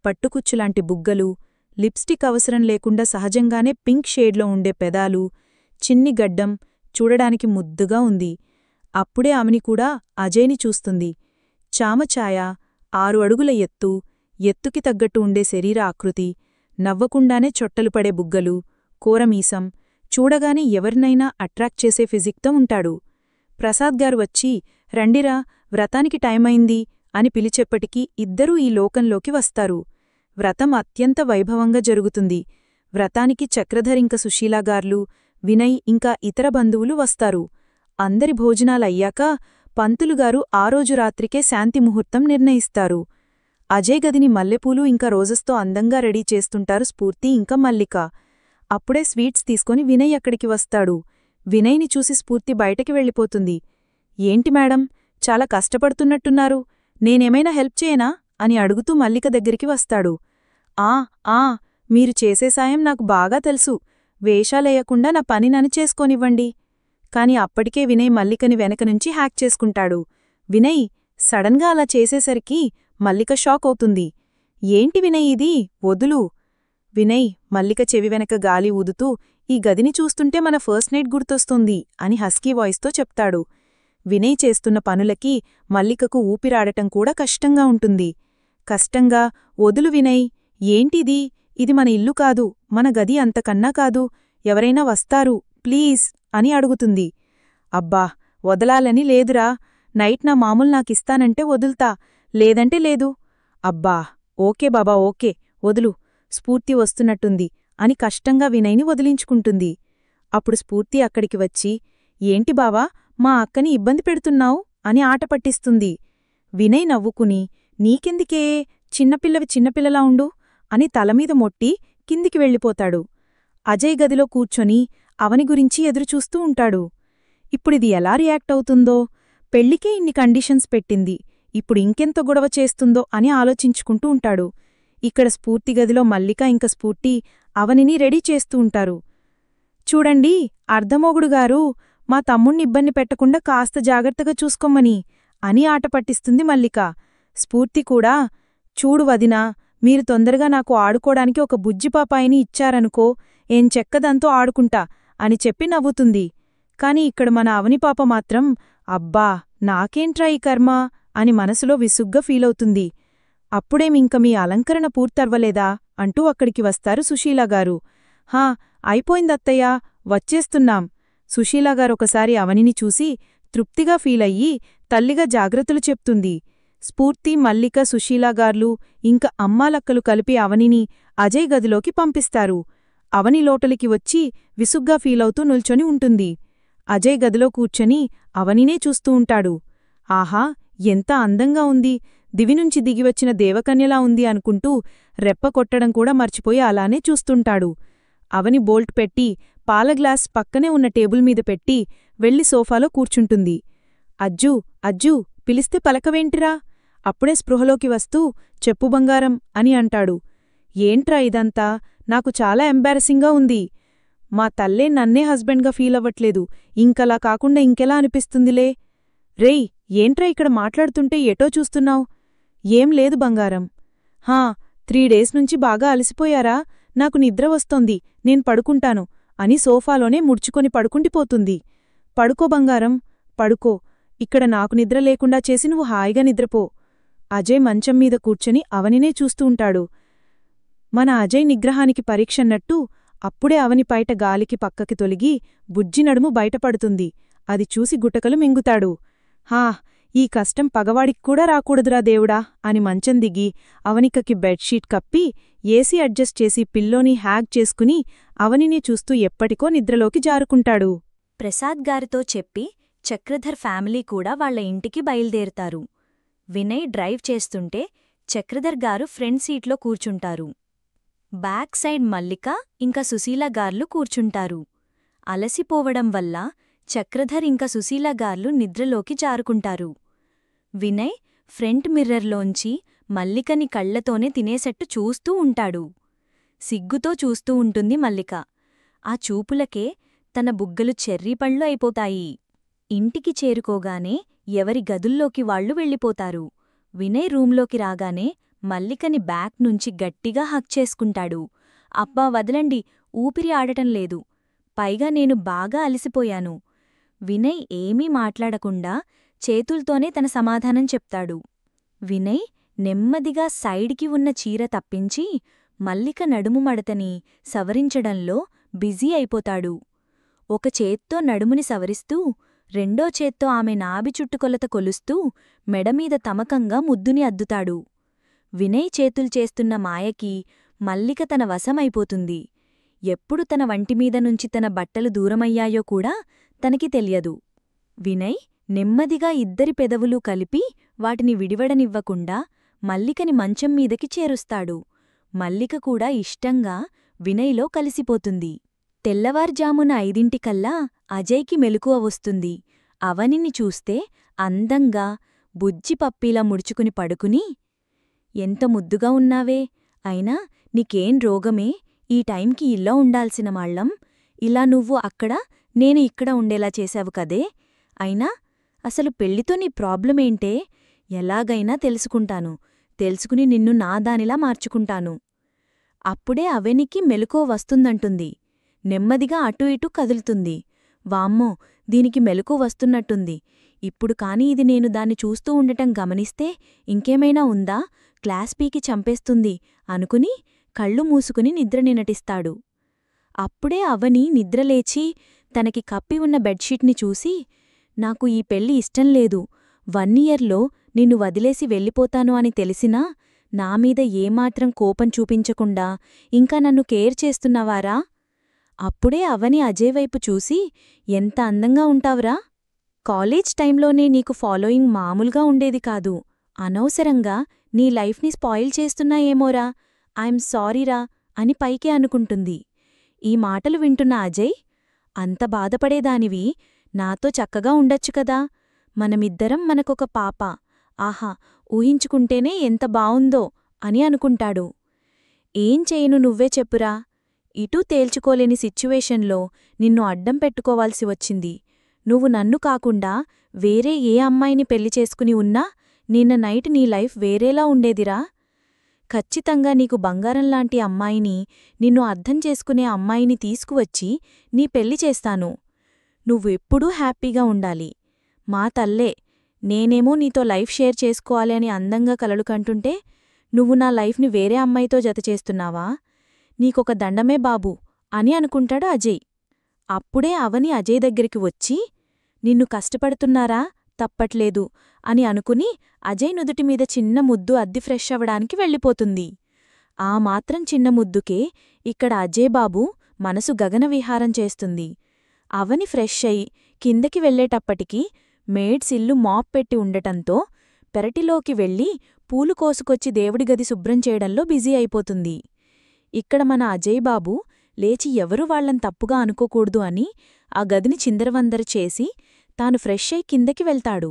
పట్టుకుచ్చులాంటి బుగ్గలు, లిప్స్టిక్ అవసరం లేకుండా సహజంగానే పింక్ షేడ్లో ఉండే పెదాలు, చిన్ని గడ్డం, చూడడానికి ముద్దుగా ఉంది. అప్పుడే అవని కూడా అజయ్ని చూస్తుంది. చామఛాయ, 6 అడుగుల ఎత్తు, ఎత్తుకి తగ్గట్టు ఉండే శరీర ఆకృతి, నవ్వకుండానే చొట్టలు పడే బుగ్గలు, కోరమీసం, చూడగానే ఎవరినైనా అట్రాక్ట్ చేసే ఫిజిక్తో ఉంటాడు. ప్రసాద్గారు వచ్చి, రండిరా, వ్రతానికి టైమైంది అని పిలిచెప్పటికీ ఇద్దరూ ఈ లోకంలోకి వస్తారు. వ్రతం అత్యంత వైభవంగా జరుగుతుంది. వ్రతానికి చక్రధరింక సుశీలాగార్లు, వినయ్ ఇంకా ఇతర బంధువులు వస్తారు. అందరి భోజనాలయ్యాక పంతులుగారు ఆ రోజు రాత్రికే శాంతి ముహూర్తం నిర్ణయిస్తారు. అజయ్ గదిని మల్లెపూలు ఇంకా రోజెస్తో అందంగా రెడీ చేస్తుంటారు స్ఫూర్తి ఇంకా మల్లిక. అప్పుడే స్వీట్స్ తీసుకొని వినయ్ అక్కడికి వస్తాడు. వినయ్ని చూసి స్ఫూర్తి బయటకి వెళ్ళిపోతుంది. ఏంటి మేడం, చాలా కష్టపడుతున్నట్టున్నారు, నేనేమైనా హెల్ప్ చేయనా అని అడుగుతూ మల్లిక దగ్గరికి వస్తాడు. ఆ మీరు చేసే సాయం నాకు బాగా తెలుసు, వేషాలేయకుండా నా పని నన్ను చేసుకోనివ్వండి. కాని అప్పటికే వినయ్ మల్లికని వెనకనుంచి హ్యాక్ చేసుకుంటాడు. వినయ్ సడన్గా అలా చేసేసరికి మల్లిక షాక్ అవుతుంది. ఏంటి వినయ్ ఇది, వదులు. వినయ్ మల్లిక చెవి వెనక గాలి ఊదుతూ, ఈ గదిని చూస్తుంటే మన ఫస్ట్ నైట్ గుర్తొస్తుంది అని హస్కీ వాయిస్తో చెప్తాడు. వినయ్ చేస్తున్న పనులకి మల్లికకు ఊపిరాడటం కూడా కష్టంగా ఉంటుంది. కష్టంగా, వదులు వినయ్, ఏంటిది, ఇది మన ఇల్లు కాదు, మన గది అంతకన్నా కాదు, ఎవరైనా వస్తారు ప్లీజ్ అని అడుగుతుంది. అబ్బా, వదలాలని లేదురా, నైట్ నా మామూలు నాకిస్తానంటే వదులుతా, లేదంటే లేదు. అబ్బా, ఓకే బాబా, ఓకే, వదులు. స్ఫూర్తి వస్తున్నట్టుంది, అని కష్టంగా వినయ్ని వదిలించుకుంటుంది. అప్పుడు స్ఫూర్తి అక్కడికి వచ్చి, ఏంటి బావా, మా అక్కని ఇబ్బంది పెడుతున్నావు అని ఆట పట్టిస్తుంది. వినయ్ నవ్వుకుని, నీకెందుకే, చిన్నపిల్లవి చిన్నపిల్లలా ఉండు అని తలమీద మొట్టి కిందికి వెళ్ళిపోతాడు. అజయ్ గదిలో కూర్చొని అవని గురించి ఎదురుచూస్తూ ఉంటాడు. ఇప్పుడిది ఎలా రియాక్ట్ అవుతుందో, పెళ్లికే ఇన్ని కండిషన్స్ పెట్టింది, ఇప్పుడు ఇంకెంత గొడవ చేస్తుందో అని ఆలోచించుకుంటూ ఉంటాడు. ఇక్కడ స్ఫూర్తి గదిలో మల్లిక ఇంక స్ఫూర్తి అవనిని రెడీ చేస్తూ ఉంటారు. చూడండి అర్ధమోగుడుగారు, మా తమ్ముణ్ణి ఇబ్బంది పెట్టకుండా కాస్త జాగ్రత్తగా చూసుకోమని అని ఆట పట్టిస్తుంది మల్లిక. స్ఫూర్తి కూడా, చూడు వదినా, మీరు తొందరగా నాకు ఆడుకోడానికి ఒక బుజ్జిపాపాయిని ఇచ్చారనుకో, ఏం చెక్కదంతో ఆడుకుంటా అని చెప్పి నవ్వుతుంది. కాని ఇక్కడ మన అవనిపాప మాత్రం, అబ్బా నాకేంట్రా ఈ కర్మ అని మనసులో విసుగ్గా ఫీలవుతుంది. అప్పుడేమింక మీ అలంకరణ పూర్తర్వలేదా అంటూ అక్కడికి వస్తారు సుశీలాగారు. హా, అయిపోయిందత్తయ్యా, వచ్చేస్తున్నాం. సుశీలాగారొకసారి అవనిని చూసి తృప్తిగా ఫీలయ్యి తల్లిగా జాగ్రత్తలు చెప్తుంది. స్ఫూర్తి, మల్లిక, సుశీలాగార్లు ఇంక అమ్మాలక్కలు కలిపి అవనిని అజయ్ గదిలోకి పంపిస్తారు. అవని లోటలికి వచ్చి విసుగ్గా ఫీలవుతూ నిల్చొని ఉంటుంది. అజయ్ గదిలో కూర్చొని అవనినే చూస్తూ ఉంటాడు. ఆహా, ఎంత అందంగా ఉంది, దివినుంచి దిగివచ్చిన దేవకన్యలా ఉంది అనుకుంటూ రెప్ప కొట్టడం కూడా మర్చిపోయి అలానే చూస్తుంటాడు. అవని బోల్ట్ పెట్టి పాల గ్లాస్ పక్కనే ఉన్న టేబుల్ మీద పెట్టి వెళ్లి సోఫాలో కూర్చుంటుంది. అజ్జూ, అజ్జూ పిలిస్తే పలకవేంటిరా? అప్పుడే స్పృహలోకి వస్తూ, చెప్పు బంగారం అని అంటాడు. ఏంట్రా ఇదంతా, నాకు చాలా ఎంబారసింగ్గా ఉంది. మా తల్లే నన్నే హస్బెండ్గా ఫీలవ్వట్లేదు, ఇంకలా కాకుండా ఇంకెలా అనిపిస్తుందిలే. రేయ్, ఏంట్రా ఇక్కడ మాట్లాడుతుంటే ఎటో చూస్తున్నావ్? ఏం లేదు బంగారం. హా, 3 డేస్ నుంచి బాగా అలసిపోయారా? నాకు నిద్ర వస్తోంది, నేను పడుకుంటాను అని సోఫాలోనే ముడుచుకొని పడుకుండిపోతుంది. పడుకో బంగారం, పడుకో. ఇక్కడ నాకు నిద్ర లేకుండా చేసి నువ్వు హాయిగా నిద్రపో. అజయ్ మంచం మీద కూర్చొని అవనినే చూస్తూ ఉంటాడు. మన అజయ్ నిగ్రహానికి పరీక్షన్నట్టు అప్పుడే అవని పైట గాలికి పక్కకి తొలిగి బుజ్జి నడుము బయటపడుతుంది. అది చూసి గుటకలు మింగుతాడు. హా, ఈ కష్టం పగవాడిక్కూడా రాకూడదురా దేవుడా అని మంచం దిగి అవనికకి బెడ్షీట్ కప్పి ఏసీ అడ్జస్ట్ చేసి పిల్లోని హ్యాగ్ చేసుకుని అవనిని చూస్తూ ఎప్పటికో నిద్రలోకి జారుకుంటాడు. ప్రసాద్ గారితో చెప్పి చక్రధర్ ఫ్యామిలీ కూడా వాళ్ల ఇంటికి బయల్దేరుతారు. వినయ్ డ్రైవ్ చేస్తుంటే చక్రధర్ గారు ఫ్రంట్ సీట్లో కూర్చుంటారు. బ్యాక్ సైడ్ మల్లిక ఇంకా సుశీలగార్లు కూర్చుంటారు. అలసిపోవడం వల్ల చక్రధర్ ఇంకా సుశీలగార్లు నిద్రలోకి జారుకుంటారు. వినయ్ ఫ్రంట్ మిర్రర్లోంచి మల్లికని కళ్లతోనే తినేసట్టు చూస్తూ ఉంటాడు. సిగ్గుతో చూస్తూ ఉంటుంది మల్లిక. ఆ చూపులకే తన బుగ్గలు చెర్రీపళ్ళు అయిపోతాయి. ఇంటికి చేరుకోగానే ఎవరి గదుల్లోకి వాళ్లు వెళ్ళిపోతారు. వినయ్ రూంలోకి రాగానే మల్లికని బ్యాక్ నుంచి గట్టిగా హక్ చేసుకుంటాడు. అబ్బా వదలండి, ఊపిరి ఆడటం లేదు, పైగా నేను బాగా అలసిపోయాను. వినయ్ ఏమీ మాట్లాడకుండా చేతుల్తోనే తన సమాధానం చెప్తాడు. వినయ్ నెమ్మదిగా సైడ్కి ఉన్న చీర తప్పించి మల్లిక నడుము మడతని సవరించడంలో బిజీ అయిపోతాడు. ఒక చేత్తో నడుముని సవరిస్తూ రెండో చేత్తో ఆమె నాభి చుట్టుకొలత కొలుస్తూ మెడమీద తమకంగా ముద్దుని అద్దుతాడు. వినయ్ చేతులు చేస్తున్న మాయకి మల్లిక తన వశమైపోతుంది. ఎప్పుడు తన వంటిమీద నుంచి తన బట్టలు దూరమయ్యాయో కూడా తనకి తెలియదు. వినయ్ నెమ్మదిగా ఇద్దరి పెదవులూ కలిపి వాటిని విడివడనివ్వకుండా మల్లికని మంచం మీదకి చేరుస్తాడు. మల్లిక కూడా ఇష్టంగా వినయ్లో కలిసిపోతుంది. తెల్లవార్జామున 5 అజయ్కి మెలకువ వస్తుంది. అవనిని చూస్తే అందంగా బుజ్జి పప్పీలా ముడుచుకుని పడుకుని, ఎంత ముద్దుగా ఉన్నావే, అయినా నీకేం రోగమే, ఈ టైంకి ఇలా ఉండాల్సిన మాళ్ళం, ఇలా నువ్వు అక్కడ నేను ఇక్కడ ఉండేలా చేశావు కదే, అయినా అసలు పెళ్లితో నీ ప్రాబ్లమేంటే, ఎలాగైనా తెలుసుకుంటాను, తెలుసుకుని నిన్ను నా దానిలా మార్చుకుంటాను. అప్పుడే అవనికి మెలకువ వస్తుందంటుంది. నెమ్మదిగా అటూ ఇటూ కదులుతుంది. వామ్మో, దీనికి మెలకువ వస్తున్నట్టుంది. ఇప్పుడు కాని ఇది నేను దాన్ని చూస్తూ ఉండటం గమనిస్తే ఇంకేమైనా ఉందా, క్లాస్ పీకి చంపేస్తుంది అనుకుని కళ్ళు మూసుకుని నిద్రని నటిస్తాడు. అప్పుడే అవని నిద్రలేచి తనకి కప్పి ఉన్న బెడ్షీట్ని చూసి, నాకు ఈ పెళ్లి ఇష్టంలేదు, 1 ఇయర్లో నిన్ను వదిలేసి వెళ్ళిపోతాను అని తెలిసినా నామీద ఏమాత్రం కోపం చూపించకుండా ఇంకా నన్ను కేర్ చేస్తున్నావారా? అప్పుడే అవని అజయ్ వైపు చూసి, ఎంత అందంగా ఉంటావురా? కాలేజ్ టైంలోనే నీకు ఫాలోయింగ్ మామూలుగా ఉండేది కాదు. అనవసరంగా నీ లైఫ్ని స్పాయిల్ చేస్తున్నాయేమోరా, ఐఎమ్ సారీరా అని పైకే అనుకుంటుంది. ఈ మాటలు వింటున్న అజయ్, అంత బాధపడేదానివి నాతో చక్కగా ఉండొచ్చు కదా, మనమిద్దరం మనకొక పాప, ఆహా ఊహించుకుంటేనే ఎంత బావుందో అని అనుకుంటాడు. ఏం చేయను నువ్వే చెప్పురా, ఇటూ తేల్చుకోలేని సిచ్యువేషన్లో నిన్ను అడ్డం పెట్టుకోవాల్సి వచ్చింది. నువ్వు నన్ను కాకుండా వేరే ఏ అమ్మాయిని పెళ్లి చేసుకుని ఉన్నా నిన్న నైట్ నీ లైఫ్ వేరేలా ఉండేదిరా. ఖచ్చితంగా నీకు బంగారంలాంటి అమ్మాయిని, నిన్ను అర్థం చేసుకునే అమ్మాయిని తీసుకువచ్చి నీ పెళ్లి చేస్తాను. నువ్వు ఎప్పుడూ హ్యాపీగా ఉండాలి. మా తల్లే, నేనేమో నీతో లైఫ్ షేర్ చేసుకోవాలి అని అందంగా కలలు కంటుంటే నువ్వు నా లైఫ్ని వేరే అమ్మాయితో జతచేస్తున్నావా? నీకొక దండమే బాబూ అని అనుకుంటాడు అజయ్. అప్పుడే అవని అజయ్ దగ్గరికి వచ్చి, నిన్ను కష్టపడుతున్నారా, తప్పట్లేదు అని అనుకుని అజయ్ నుదుటిమీద చిన్న ముద్దు అద్ది ఫ్రెష్ అవ్వడానికి వెళ్ళిపోతుంది. ఆ మాత్రం చిన్న ముద్దుకే ఇక్కడ అజయ్ బాబు మనసు గగనవిహారం చేస్తుంది. అవని ఫ్రెష్ అయి కిందకి వెళ్లేటప్పటికి మేడ్స్ ఇల్లు మాప్ పెట్టి ఉండటంతో పెరటిలోకి వెళ్ళి పూలు కోసుకొచ్చి దేవుడి గది శుభ్రం చేయడంలో బిజీ అయిపోతుంది. ఇక్కడ మన అజయ్ బాబు లేచి ఎవరూ వాళ్లం తప్పుగా అనుకోకూడదు అని ఆ గదిని చిందరవందర చేసి తాను ఫ్రెష్ అయి కిందకి వెళ్తాడు.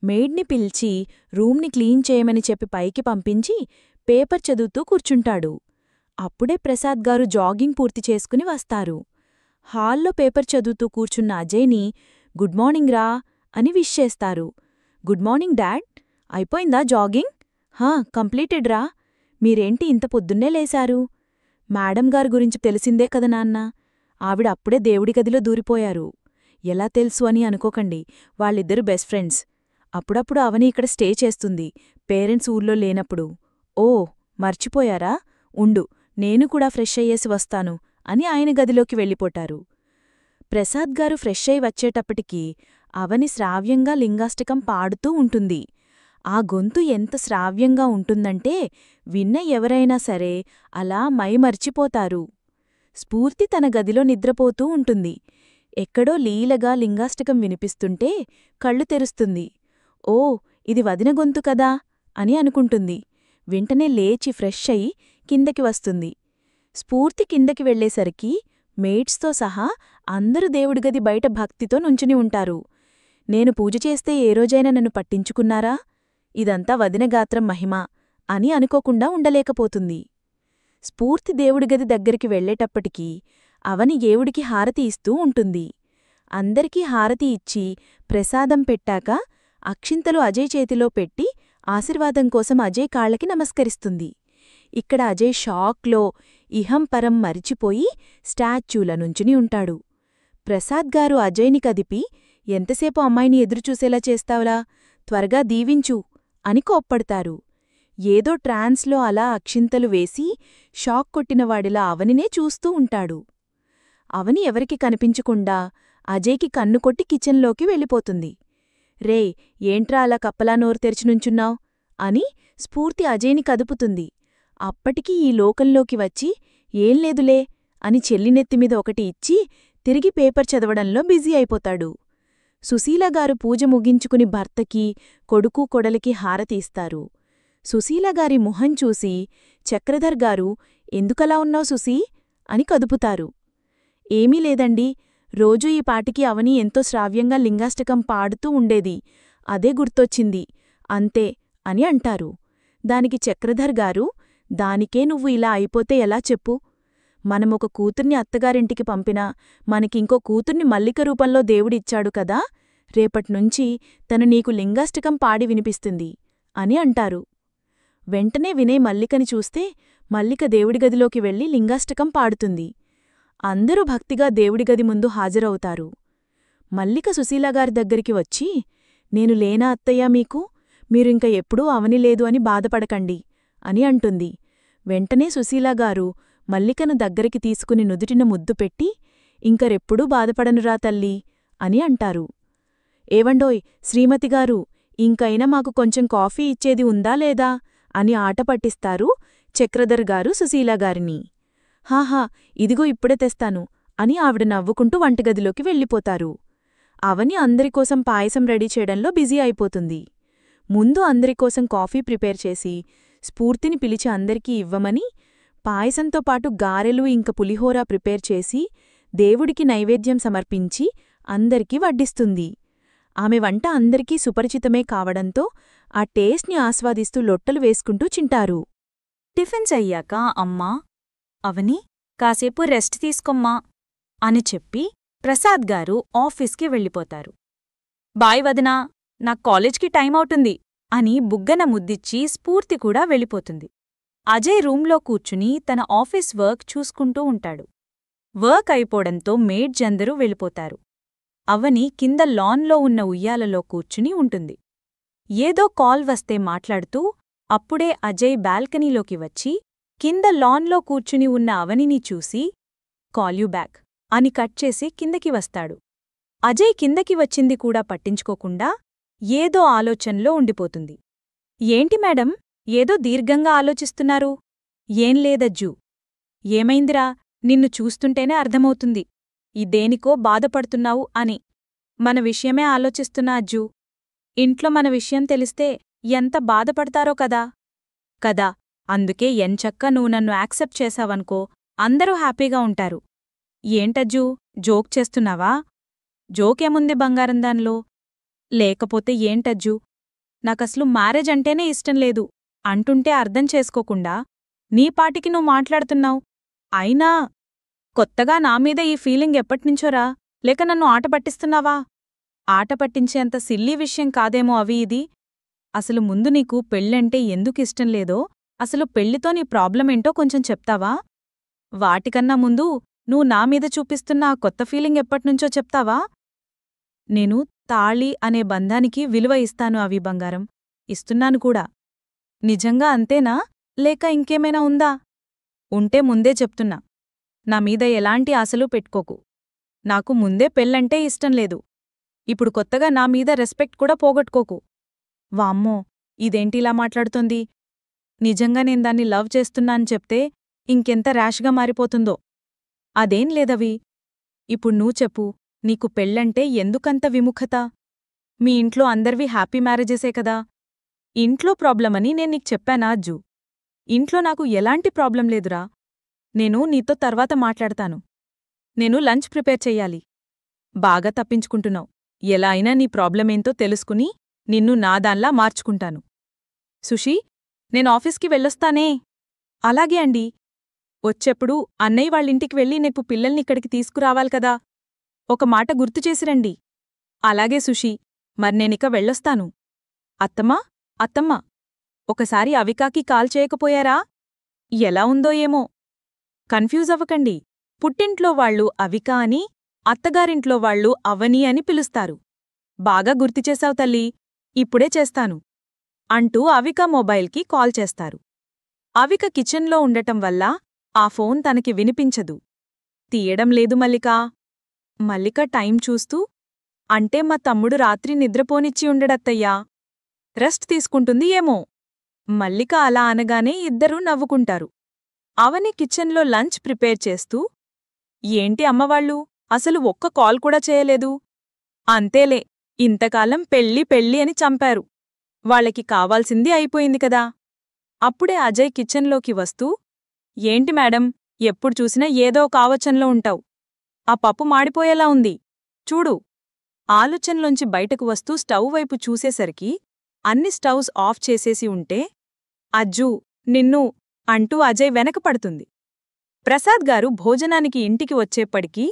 మేడ్ని పిలిచి రూమ్ని క్లీన్ చేయమని చెప్పి పైకి పంపించి పేపర్ చదువుతూ కూర్చుంటాడు. అప్పుడే ప్రసాద్ గారు జాగింగ్ పూర్తి చేసుకుని వస్తారు. హాల్లో పేపర్ చదువుతూ కూర్చున్న అజయ్ని గుడ్ మార్నింగ్ రా అని విష్ చేస్తారు. గుడ్ మార్నింగ్ డాడ్, అయిపోయిందా జాగింగ్? హా, కంప్లీటెడ్ రా. మీరేంటి ఇంత పొద్దున్నే లేశారు? మేడం గారి గురించి తెలిసిందే కదా నాన్న, ఆవిడ అప్పుడే దేవుడి గదిలో దూరిపోయారు. ఎలా తెలుసు అని అనుకోకండి, వాళ్ళిద్దరు బెస్ట్ ఫ్రెండ్స్. అప్పుడప్పుడు అవని ఇక్కడ స్టే చేస్తుంది, పేరెంట్స్ ఊర్లో లేనప్పుడు. ఓ, మర్చిపోయారా? ఉండు, నేను కూడా ఫ్రెష్ అయ్యేసి వస్తాను అని ఆయన గదిలోకి వెళ్ళిపోటారు. ప్రసాద్ గారు ఫ్రెష్ అయి వచ్చేటప్పటికి అవని శ్రావ్యంగా లింగాష్టకం పాడుతూ ఉంటుంది. ఆ గొంతు ఎంత శ్రావ్యంగా ఉంటుందంటే విన్న ఎవరైనా సరే అలా మైమర్చిపోతారు. స్ఫూర్తి తన గదిలో నిద్రపోతూ ఉంటుంది. ఎక్కడో లీలగా లింగాష్టకం వినిపిస్తుంటే కళ్ళు తెరుస్తుంది. ఓ, ఇది వదిన గొంతు కదా అని అనుకుంటుంది. వెంటనే లేచి ఫ్రెష్ అయి కిందకి వస్తుంది. స్ఫూర్తి కిందకి వెళ్లేసరికి మేట్స్తో సహా అందరూ దేవుడిగది బయట భక్తితో నుంచుని ఉంటారు. నేను పూజ చేస్తే ఏ రోజైనా నన్ను పట్టించుకున్నారా? ఇదంతా వదిన గాత్రం మహిమ అని అనుకోకుండా ఉండలేకపోతుంది. స్ఫూర్తి దేవుడిగది దగ్గరికి వెళ్లేటప్పటికీ అవని దేవుడికి హారతి ఇస్తూ ఉంటుంది. అందరికీ హారతి ఇచ్చి ప్రసాదం పెట్టాక అక్షింతలు అజయ్ చేతిలో పెట్టి ఆశీర్వాదం కోసం అజయ్ కాళ్లకి నమస్కరిస్తుంది. ఇక్కడ అజయ్ షాక్లో ఇహం పరం మరిచిపోయి స్టాచ్యూల నుంచుని ఉంటాడు. ప్రసాద్ గారు అజయ్ని కదిపి, ఎంతసేపు అమ్మాయిని ఎదురుచూసేలా చేస్తావులా, త్వరగా దీవించు అని కోప్పడతారు. ఏదో ట్రాన్స్లో అలా అక్షింతలు వేసి షాక్ కొట్టినవాడిలా అవనినే చూస్తూ ఉంటాడు. అవని ఎవరికి కనిపించకుండా అజయ్కి కన్ను కొట్టి కిచెన్లోకి వెళ్ళిపోతుంది. రే, ఏంట్రా అలా కప్పలా నోరు తెరిచి నుంచున్నావ్ అని స్ఫూర్తి అజయ్ని కదుపుతుంది. అప్పటికీ ఈ లోకంలోకి వచ్చి ఏం లేదులే అని చెల్లినెత్తిమీద ఒకటి ఇచ్చి తిరిగి పేపర్ చదవడంలో బిజీ అయిపోతాడు. సుశీలగారు పూజ ముగించుకుని భర్తకి, కొడుకు కొడలికి హారతి ఇస్తారు. సుశీలగారి మొహం చూసి చక్రధర్ గారు, ఎందుకలా ఉన్నావు సుశీ అని కదుపుతారు. ఏమీ లేదండి, రోజూ ఈ పాటికి అవని ఎంతో శ్రావ్యంగా లింగాష్టకం పాడుతూ ఉండేది, అదే గుర్తొచ్చింది అంతే అని అంటారు. దానికి చక్రధర్ గారు, దానికే నువ్వు ఇలా అయిపోతే ఎలా చెప్పు? మనమొక కూతుర్ని అత్తగారింటికి పంపినా మనకింకో కూతుర్ని మల్లిక రూపంలో దేవుడిచ్చాడు కదా, రేపట్నుంచి తను నీకు లింగాష్టకం పాడి వినిపిస్తుంది అని అంటారు. వెంటనే వినయ్ మల్లికని చూస్తే మల్లిక దేవుడిగదిలోకి వెళ్లి లింగాష్టకం పాడుతుంది. అందరూ భక్తిగా దేవుడిగది ముందు హాజరవుతారు. మల్లిక సుశీలగారి దగ్గరికి వచ్చి, నేను లేనా అత్తయ్యా మీకు? మీరింక ఎప్పుడూ అవనిలేదు అని బాధపడకండి అని అంటుంది. వెంటనే సుశీలగారు మల్లికను దగ్గరికి తీసుకుని నుదుటిన ముద్దు పెట్టి, ఇంకరెప్పుడూ బాధపడనురా తల్లీ అని అంటారు. ఏవండోయ్ శ్రీమతిగారు, ఇంకైనా మాకు కొంచెం కాఫీ ఇచ్చేది ఉందా లేదా అని ఆట పట్టిస్తారు చక్రధర్ గారు సుశీలాగారిని. హాహా, ఇదిగో ఇప్పుడే తెస్తాను అని ఆవిడ నవ్వుకుంటూ వంటగదిలోకి వెళ్ళిపోతారు. అవని అందరికోసం పాయసం రెడీ చేయడంలో బిజీ అయిపోతుంది. ముందు అందరికోసం కాఫీ ప్రిపేర్ చేసి స్ఫూర్తిని పిలిచి అందరికీ ఇవ్వమని, పాయసంతో పాటు గారెలు ఇంక పులిహోర ప్రిపేర్ చేసి దేవుడికి నైవేద్యం సమర్పించి అందరికీ వడ్డిస్తుంది. ఆమె వంట అందరికీ సుపరిచితమే కావడంతో ఆ టేస్ట్ని ఆస్వాదిస్తూ లొట్టలు వేసుకుంటూ చింటారు. టిఫిన్స్ అయ్యాక అమ్మా, అవని కాసేపు రెస్ట్ తీసుకోమ్మా అని చెప్పి ప్రసాద్ గారు ఆఫీస్కి వెళ్ళిపోతారు. బాయ్ వదినా, నాకు కాలేజ్కి టైం అవుతుంది అని బుగ్గన ముద్దిచ్చి స్ఫూర్తి కూడా వెళ్ళిపోతుంది. అజయ్ రూంలో కూర్చుని తన ఆఫీస్ వర్క్ చూసుకుంటూ ఉంటాడు. వర్క్ అయిపోవడంతో మేడ్స్ అందరూ వెళ్ళిపోతారు. అవని కింద లాన్లో ఉన్న ఉయ్యాలలో కూర్చుని ఉంటుంది. ఏదో కాల్ వస్తే మాట్లాడుతూ అప్పుడే అజయ్ బాల్కనీలోకి వచ్చి కింద లాన్లో కూర్చుని ఉన్న అవనిని చూసి కాల్ యూ బ్యాక్ అని కట్ చేసి కిందకి వస్తాడు. అజయ్ కిందకి వచ్చింది కూడా పట్టించుకోకుండా ఏదో ఆలోచనలో ఉండిపోతుంది. ఏంటి మేడం, ఏదో దీర్ఘంగా ఆలోచిస్తున్నారు? ఏం లేదజ్జూ. ఏమైందిరా, నిన్ను చూస్తుంటేనే అర్థమవుతుంది దేనికో బాధపడుతున్నావు అని. మన విషయమే ఆలోచిస్తున్నా అజ్జూ. ఇంట్లో మన విషయం తెలిస్తే ఎంత బాధపడతారో కదా. అందుకే ఎంచక్క నువ్వు నన్ను యాక్సెప్ట్ చేశావనుకో అందరూ హ్యాపీగా ఉంటారు. ఏంటజ్జూ, జోక్ చేస్తున్నావా? జోకేముంది బంగారం దానిలో? లేకపోతే ఏంటజ్జూ, నాకసలు మ్యారేజ్ అంటేనే ఇష్టం లేదు అంటుంటే అర్థం చేసుకోకుండా నీపాటికి నువ్వు మాట్లాడుతున్నావు. అయినా కొత్తగా నామీద ఈ ఫీలింగ్ ఎప్పటినుంచోరా? లేక నన్ను ఆట పట్టిస్తున్నావా? ఆట పట్టించేంత సిల్లీ విషయం కాదేమో అవి ఇది. అసలు ముందు నీకు పెళ్ళంటే ఎందుకిష్టం లేదో, అసలు పెళ్లితో నీ ప్రాబ్లమేంటో కొంచెం చెప్తావా? వాటికన్నా ముందు నువ్వు నామీద చూపిస్తున్న ఆ కొత్త ఫీలింగ్ ఎప్పటినుంచో చెప్తావా? నేను తాళి అనే బంధానికి విలువ ఇస్తాను అవి బంగారం, ఇస్తున్నాను కూడా. నిజంగా అంతేనా, లేక ఇంకేమైనా ఉందా? ఉంటే ముందే చెప్తున్నా, నా మీద ఎలాంటి ఆశలు పెట్టుకోకు. నాకు ముందే పెళ్ళంటే ఇష్టం లేదు. ఇప్పుడు కొత్తగా నా మీద రెస్పెక్ట్ కూడా పోగొట్టుకోకు. వామ్మో, ఇదేంటిలా మాట్లాడుతోంది? నిజంగా నేను దాన్ని లవ్ చేస్తున్నాను చెప్తే ఇంకెంత ర్యాష్గా మారిపోతుందో. అదేం లేదవి. ఇప్పుడు నువ్వు చెప్పు, నీకు పెళ్ళంటే ఎందుకంత విముఖత? మీ ఇంట్లో అందరివి హ్యాపీ మ్యారేజెసే కదా. ఇంట్లో ప్రాబ్లమని నేను నీకు చెప్పానా అజ్జూ? ఇంట్లో నాకు ఎలాంటి ప్రాబ్లం లేదురా. నేను నీతో తర్వాత మాట్లాడతాను. నేను లంచ్ ప్రిపేర్ చెయ్యాలి. బాగా తప్పించుకుంటున్నావు. ఎలా అయినా నీ ప్రాబ్లమేంతో తెలుసుకుని నిన్ను నాదాన్లా మార్చుకుంటాను. సుషీ, నేను ఆఫీస్కి వెళ్ళొస్తానే. అలాగే అండి. వచ్చెప్పుడు అన్నయ్య వాళ్ళింటికి వెళ్ళి నీకు పిల్లల్నిక్కడికి తీసుకురావాలి కదా. ఒక మాట గుర్తుచేసిరండి. అలాగే సుషీ, మర్నేనిక వెళ్ళొస్తాను. అత్తమ్మా, ఒకసారి అవికాకి కాల్ చేయకపోయారా? ఎలా ఉందో ఏమో. కన్ఫ్యూజ్ అవ్వకండి. పుట్టింట్లో వాళ్ళు అవిక అని, అత్తగారింట్లో వాళ్ళు అవని అని పిలుస్తారు. బాగా గుర్తుచేశావు తల్లీ, ఇప్పుడే చేస్తాను అంటూ అవిక మొబైల్కి కాల్ చేస్తారు. అవిక కిచెన్లో ఉండటం వల్ల ఆ ఫోన్ తనకి వినిపించదు. తీయడం లేదు మల్లిక టైం చూస్తూ, అంటే మా తమ్ముడు రాత్రి నిద్రపోనిచ్చి ఉండడత్తయ్యా, రెస్ట్ తీసుకుంటుంది ఏమో. మల్లిక అలా అనగానే ఇద్దరూ నవ్వుకుంటారు. అవని కిచెన్లో లంచ్ ప్రిపేర్ చేస్తూ, ఏంటి అమ్మవాళ్ళు అసలు ఒక్క కాల్ కూడా చేయలేదు? అంతేలే, ఇంతకాలం పెళ్ళి అని చంపారు. వాళ్ళకి కావాల్సింది అయిపోయింది కదా. అప్పుడే అజయ్ కిచెన్లోకి వస్తూ, ఏంటి మేడం, ఎప్పుడు చూసినా ఏదో ఒక ఆలోచనలో ఉంటావు. ఆ పప్పు మాడిపోయేలా ఉంది చూడు. ఆలోచనలోంచి బయటకు వస్తూ స్టవ్ వైపు చూసేసరికి అన్ని స్టవ్స్ ఆఫ్ చేసేసి ఉంటే, అజ్జూ, నిన్ను అంటూ అజయ్ వెనకపడుతుంది. ప్రసాద్ గారు భోజనానికి ఇంటికి వచ్చేప్పటికీ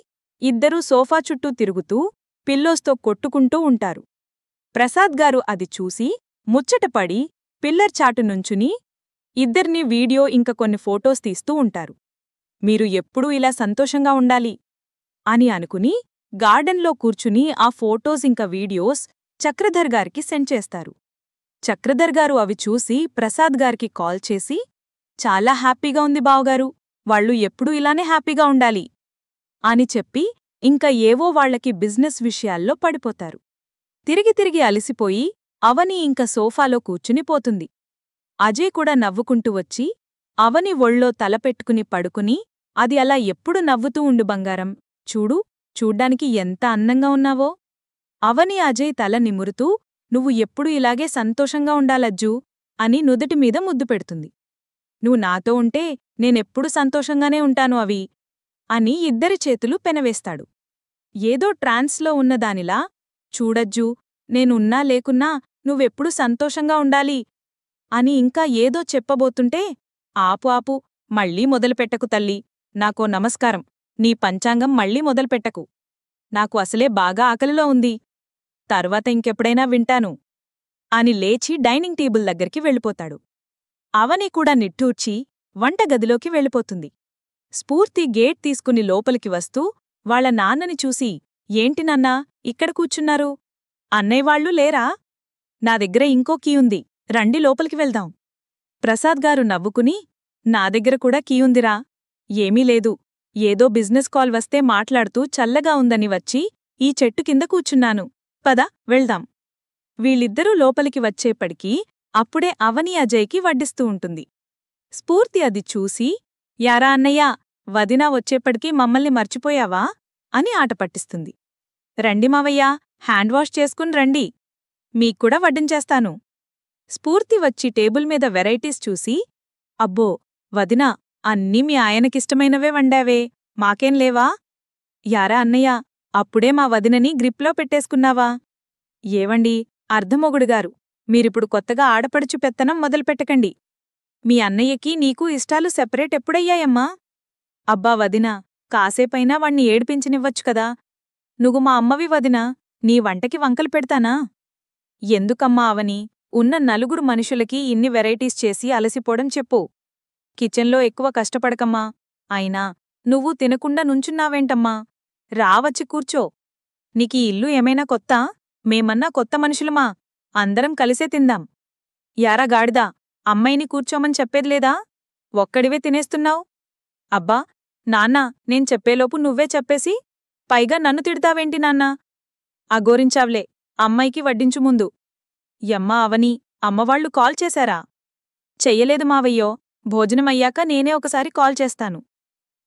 ఇద్దరూ సోఫా చుట్టూ తిరుగుతూ పిల్లోస్తో కొట్టుకుంటూ ఉంటారు. ప్రసాద్ గారు అది చూసి ముచ్చటపడి పిల్లర్ చాటు నుంచుని ఇద్దర్నీ వీడియో ఇంక కొన్ని ఫోటోస్ తీస్తూ ఉంటారు. మీరు ఎప్పుడూ ఇలా సంతోషంగా ఉండాలి అని అనుకుని గార్డెన్లో కూర్చుని ఆ ఫోటోస్ ఇంక వీడియోస్ చక్రధర్ గారికి సెండ్ చేస్తారు. చక్రధర్ గారు అవి చూసి ప్రసాద్ గారికి కాల్ చేసి, చాలా హ్యాపీగా ఉంది బావగారు, వాళ్ళు ఎప్పుడూ ఇలానే హ్యాపీగా ఉండాలి అని చెప్పి ఇంక ఏవో వాళ్లకి బిజినెస్ విషయాల్లో పడిపోతారు. తిరిగి అలిసిపోయి అవని ఇంక సోఫాలో కూర్చునిపోతుంది. అజయ్ కూడా నవ్వుకుంటూ వచ్చి అవని ఒళ్ళో తలపెట్టుకుని పడుకుని అది అలా ఎప్పుడు నవ్వుతూ ఉండు బంగారం, చూడ్డానికి ఎంత అందంగా ఉన్నావో. అవని అజయ్ తల నిమురుతూ నువ్వు ఎప్పుడు ఇలాగే సంతోషంగా ఉండాలజ్జూ అని నుదుటిమీద ముద్దు పెడుతుంది. నువ్వు నాతో ఉంటే నేనెప్పుడు సంతోషంగానే ఉంటాను అవి అని ఇద్దరి చేతులు పెనవేస్తాడు. ఏదో ట్రాన్స్లో ఉన్నదానిలా చూడజ్జూ, నేనున్నా లేకున్నా నువ్వెప్పుడు సంతోషంగా ఉండాలి అని ఇంకా ఏదో చెప్పబోతుంటే ఆపు మళ్ళీ మొదలుపెట్టకు తల్లీ, నాకో నమస్కారం, నీ పంచాంగం మళ్ళీ మొదలుపెట్టకు. నాకు అసలే బాగా ఆకలిలో ఉంది, తర్వాత ఇంకెప్పుడైనా వింటాను అని లేచి డైనింగ్ టేబుల్ దగ్గరికి వెళ్ళిపోతాడు. అవని కూడా నిట్టూర్చి వంటగదిలోకి వెళ్ళిపోతుంది. స్ఫూర్తి గేట్ తీసుకుని లోపలికి వస్తూ వాళ్ళ నాన్నని చూసి, ఏంటి నాన్నా ఇక్కడ కూర్చున్నారు? అన్నయ్యవాళ్లు లేరా? నా దగ్గర ఇంకో కీ ఉంది, రండి లోపలికి వెళ్దాం. ప్రసాద్గారు నవ్వుకుని, నా దగ్గర కూడా కీ ఉందిరా. ఏమీ లేదు, ఏదో బిజినెస్ కాల్ వస్తే మాట్లాడుతూ చల్లగా ఉందని వచ్చి ఈ చెట్టు కింద కూర్చున్నాను, పద వెళ్దాం. వీళ్ళిద్దరూ లోపలికి వచ్చేప్పటికీ అప్పుడే అవని అజయ్కి వడ్డిస్తూ ఉంటుంది. స్ఫూర్తి అది చూసి, యారా అన్నయ్యా, వదినా వచ్చేప్పటికీ మమ్మల్ని మర్చిపోయావా అని ఆట పట్టిస్తుంది. రండి మావయ్యా, హ్యాండ్ వాష్ చేసుకుని రండి, మీక్కూడా వడ్డించేస్తాను. స్ఫూర్తి వచ్చి టేబుల్ మీద వెరైటీస్ చూసి, అబ్బో వదినా, అన్నీ మీ ఆయనకిష్టమైనవే వండావే, మాకేం లేవా? యారా అన్నయ్యా, అప్పుడే మా వదినని గ్రిప్లో పెట్టేసుకున్నావా? ఏవండి అర్ధమొగుడుగారు, మీరిప్పుడు కొత్తగా ఆడపడుచు పెత్తనం మొదలుపెట్టకండి. మీ అన్నయ్యకి నీకు ఇష్టాలు సెపరేట్ ఎప్పుడయ్యాయమ్మా? అబ్బా వదినా, కాసేపైనా వాణ్ణి ఏడిపించనివ్వచ్చు కదా. నువ్వు మా అమ్మవి వదినా, నీ వంటకి వంకలు పెడతానా? ఎందుకమ్మా అవని, ఉన్న నలుగురు మనుషులకి ఇన్ని వెరైటీస్ చేసి అలసిపోవడం చెప్పు. కిచెన్లో ఎక్కువ కష్టపడకమ్మా. అయినా నువ్వు తినకుండా నుంచున్నావేంటమ్మా? రావచ్చి కూర్చో. నీకీ ఇల్లు ఏమైనా కొత్తా? మేమన్నా కొత్త మనుషులమా? అందరం కలిసే తిందాం. యారా గాడిదా, అమ్మాయిని కూర్చోమని చెప్పేదిలేదా? ఒక్కడివే తినేస్తున్నావు. అబ్బా నాన్నా, నేను చెప్పేలోపు నువ్వే చెప్పేసి పైగా నన్ను తిడతావేంటి నాన్నా? అగోరించావ్లే, అమ్మాయికి వడ్డించు ముందు. యమ్మా అవని, అమ్మవాళ్లు కాల్ చేశారా? చెయ్యలేదు మావయ్యో, భోజనమయ్యాక నేనే ఒకసారి కాల్ చేస్తాను.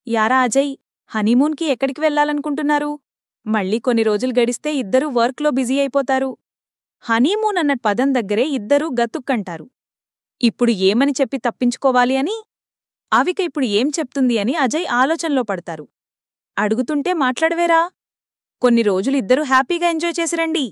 యారా అజయ్, హనీమూన్కి ఎక్కడికి వెళ్లాలనుకుంటున్నారు? మళ్ళీ కొన్ని రోజులు గడిస్తే ఇద్దరూ వర్క్లో బిజీ అయిపోతారు. హనీమూన్ అన్న పదం దగ్గరే ఇద్దరూ గతుక్కంటారు. ఇప్పుడు ఏమని చెప్పి తప్పించుకోవాలి అని? అవిక ఇప్పుడు ఏం చెప్తుంది అని అజయ్ ఆలోచనలో పడతారు. అడుగుతుంటే మాట్లాడవేరా? కొన్ని రోజులు ఇద్దరూ హ్యాపీగా ఎంజాయ్ చేసిరండి.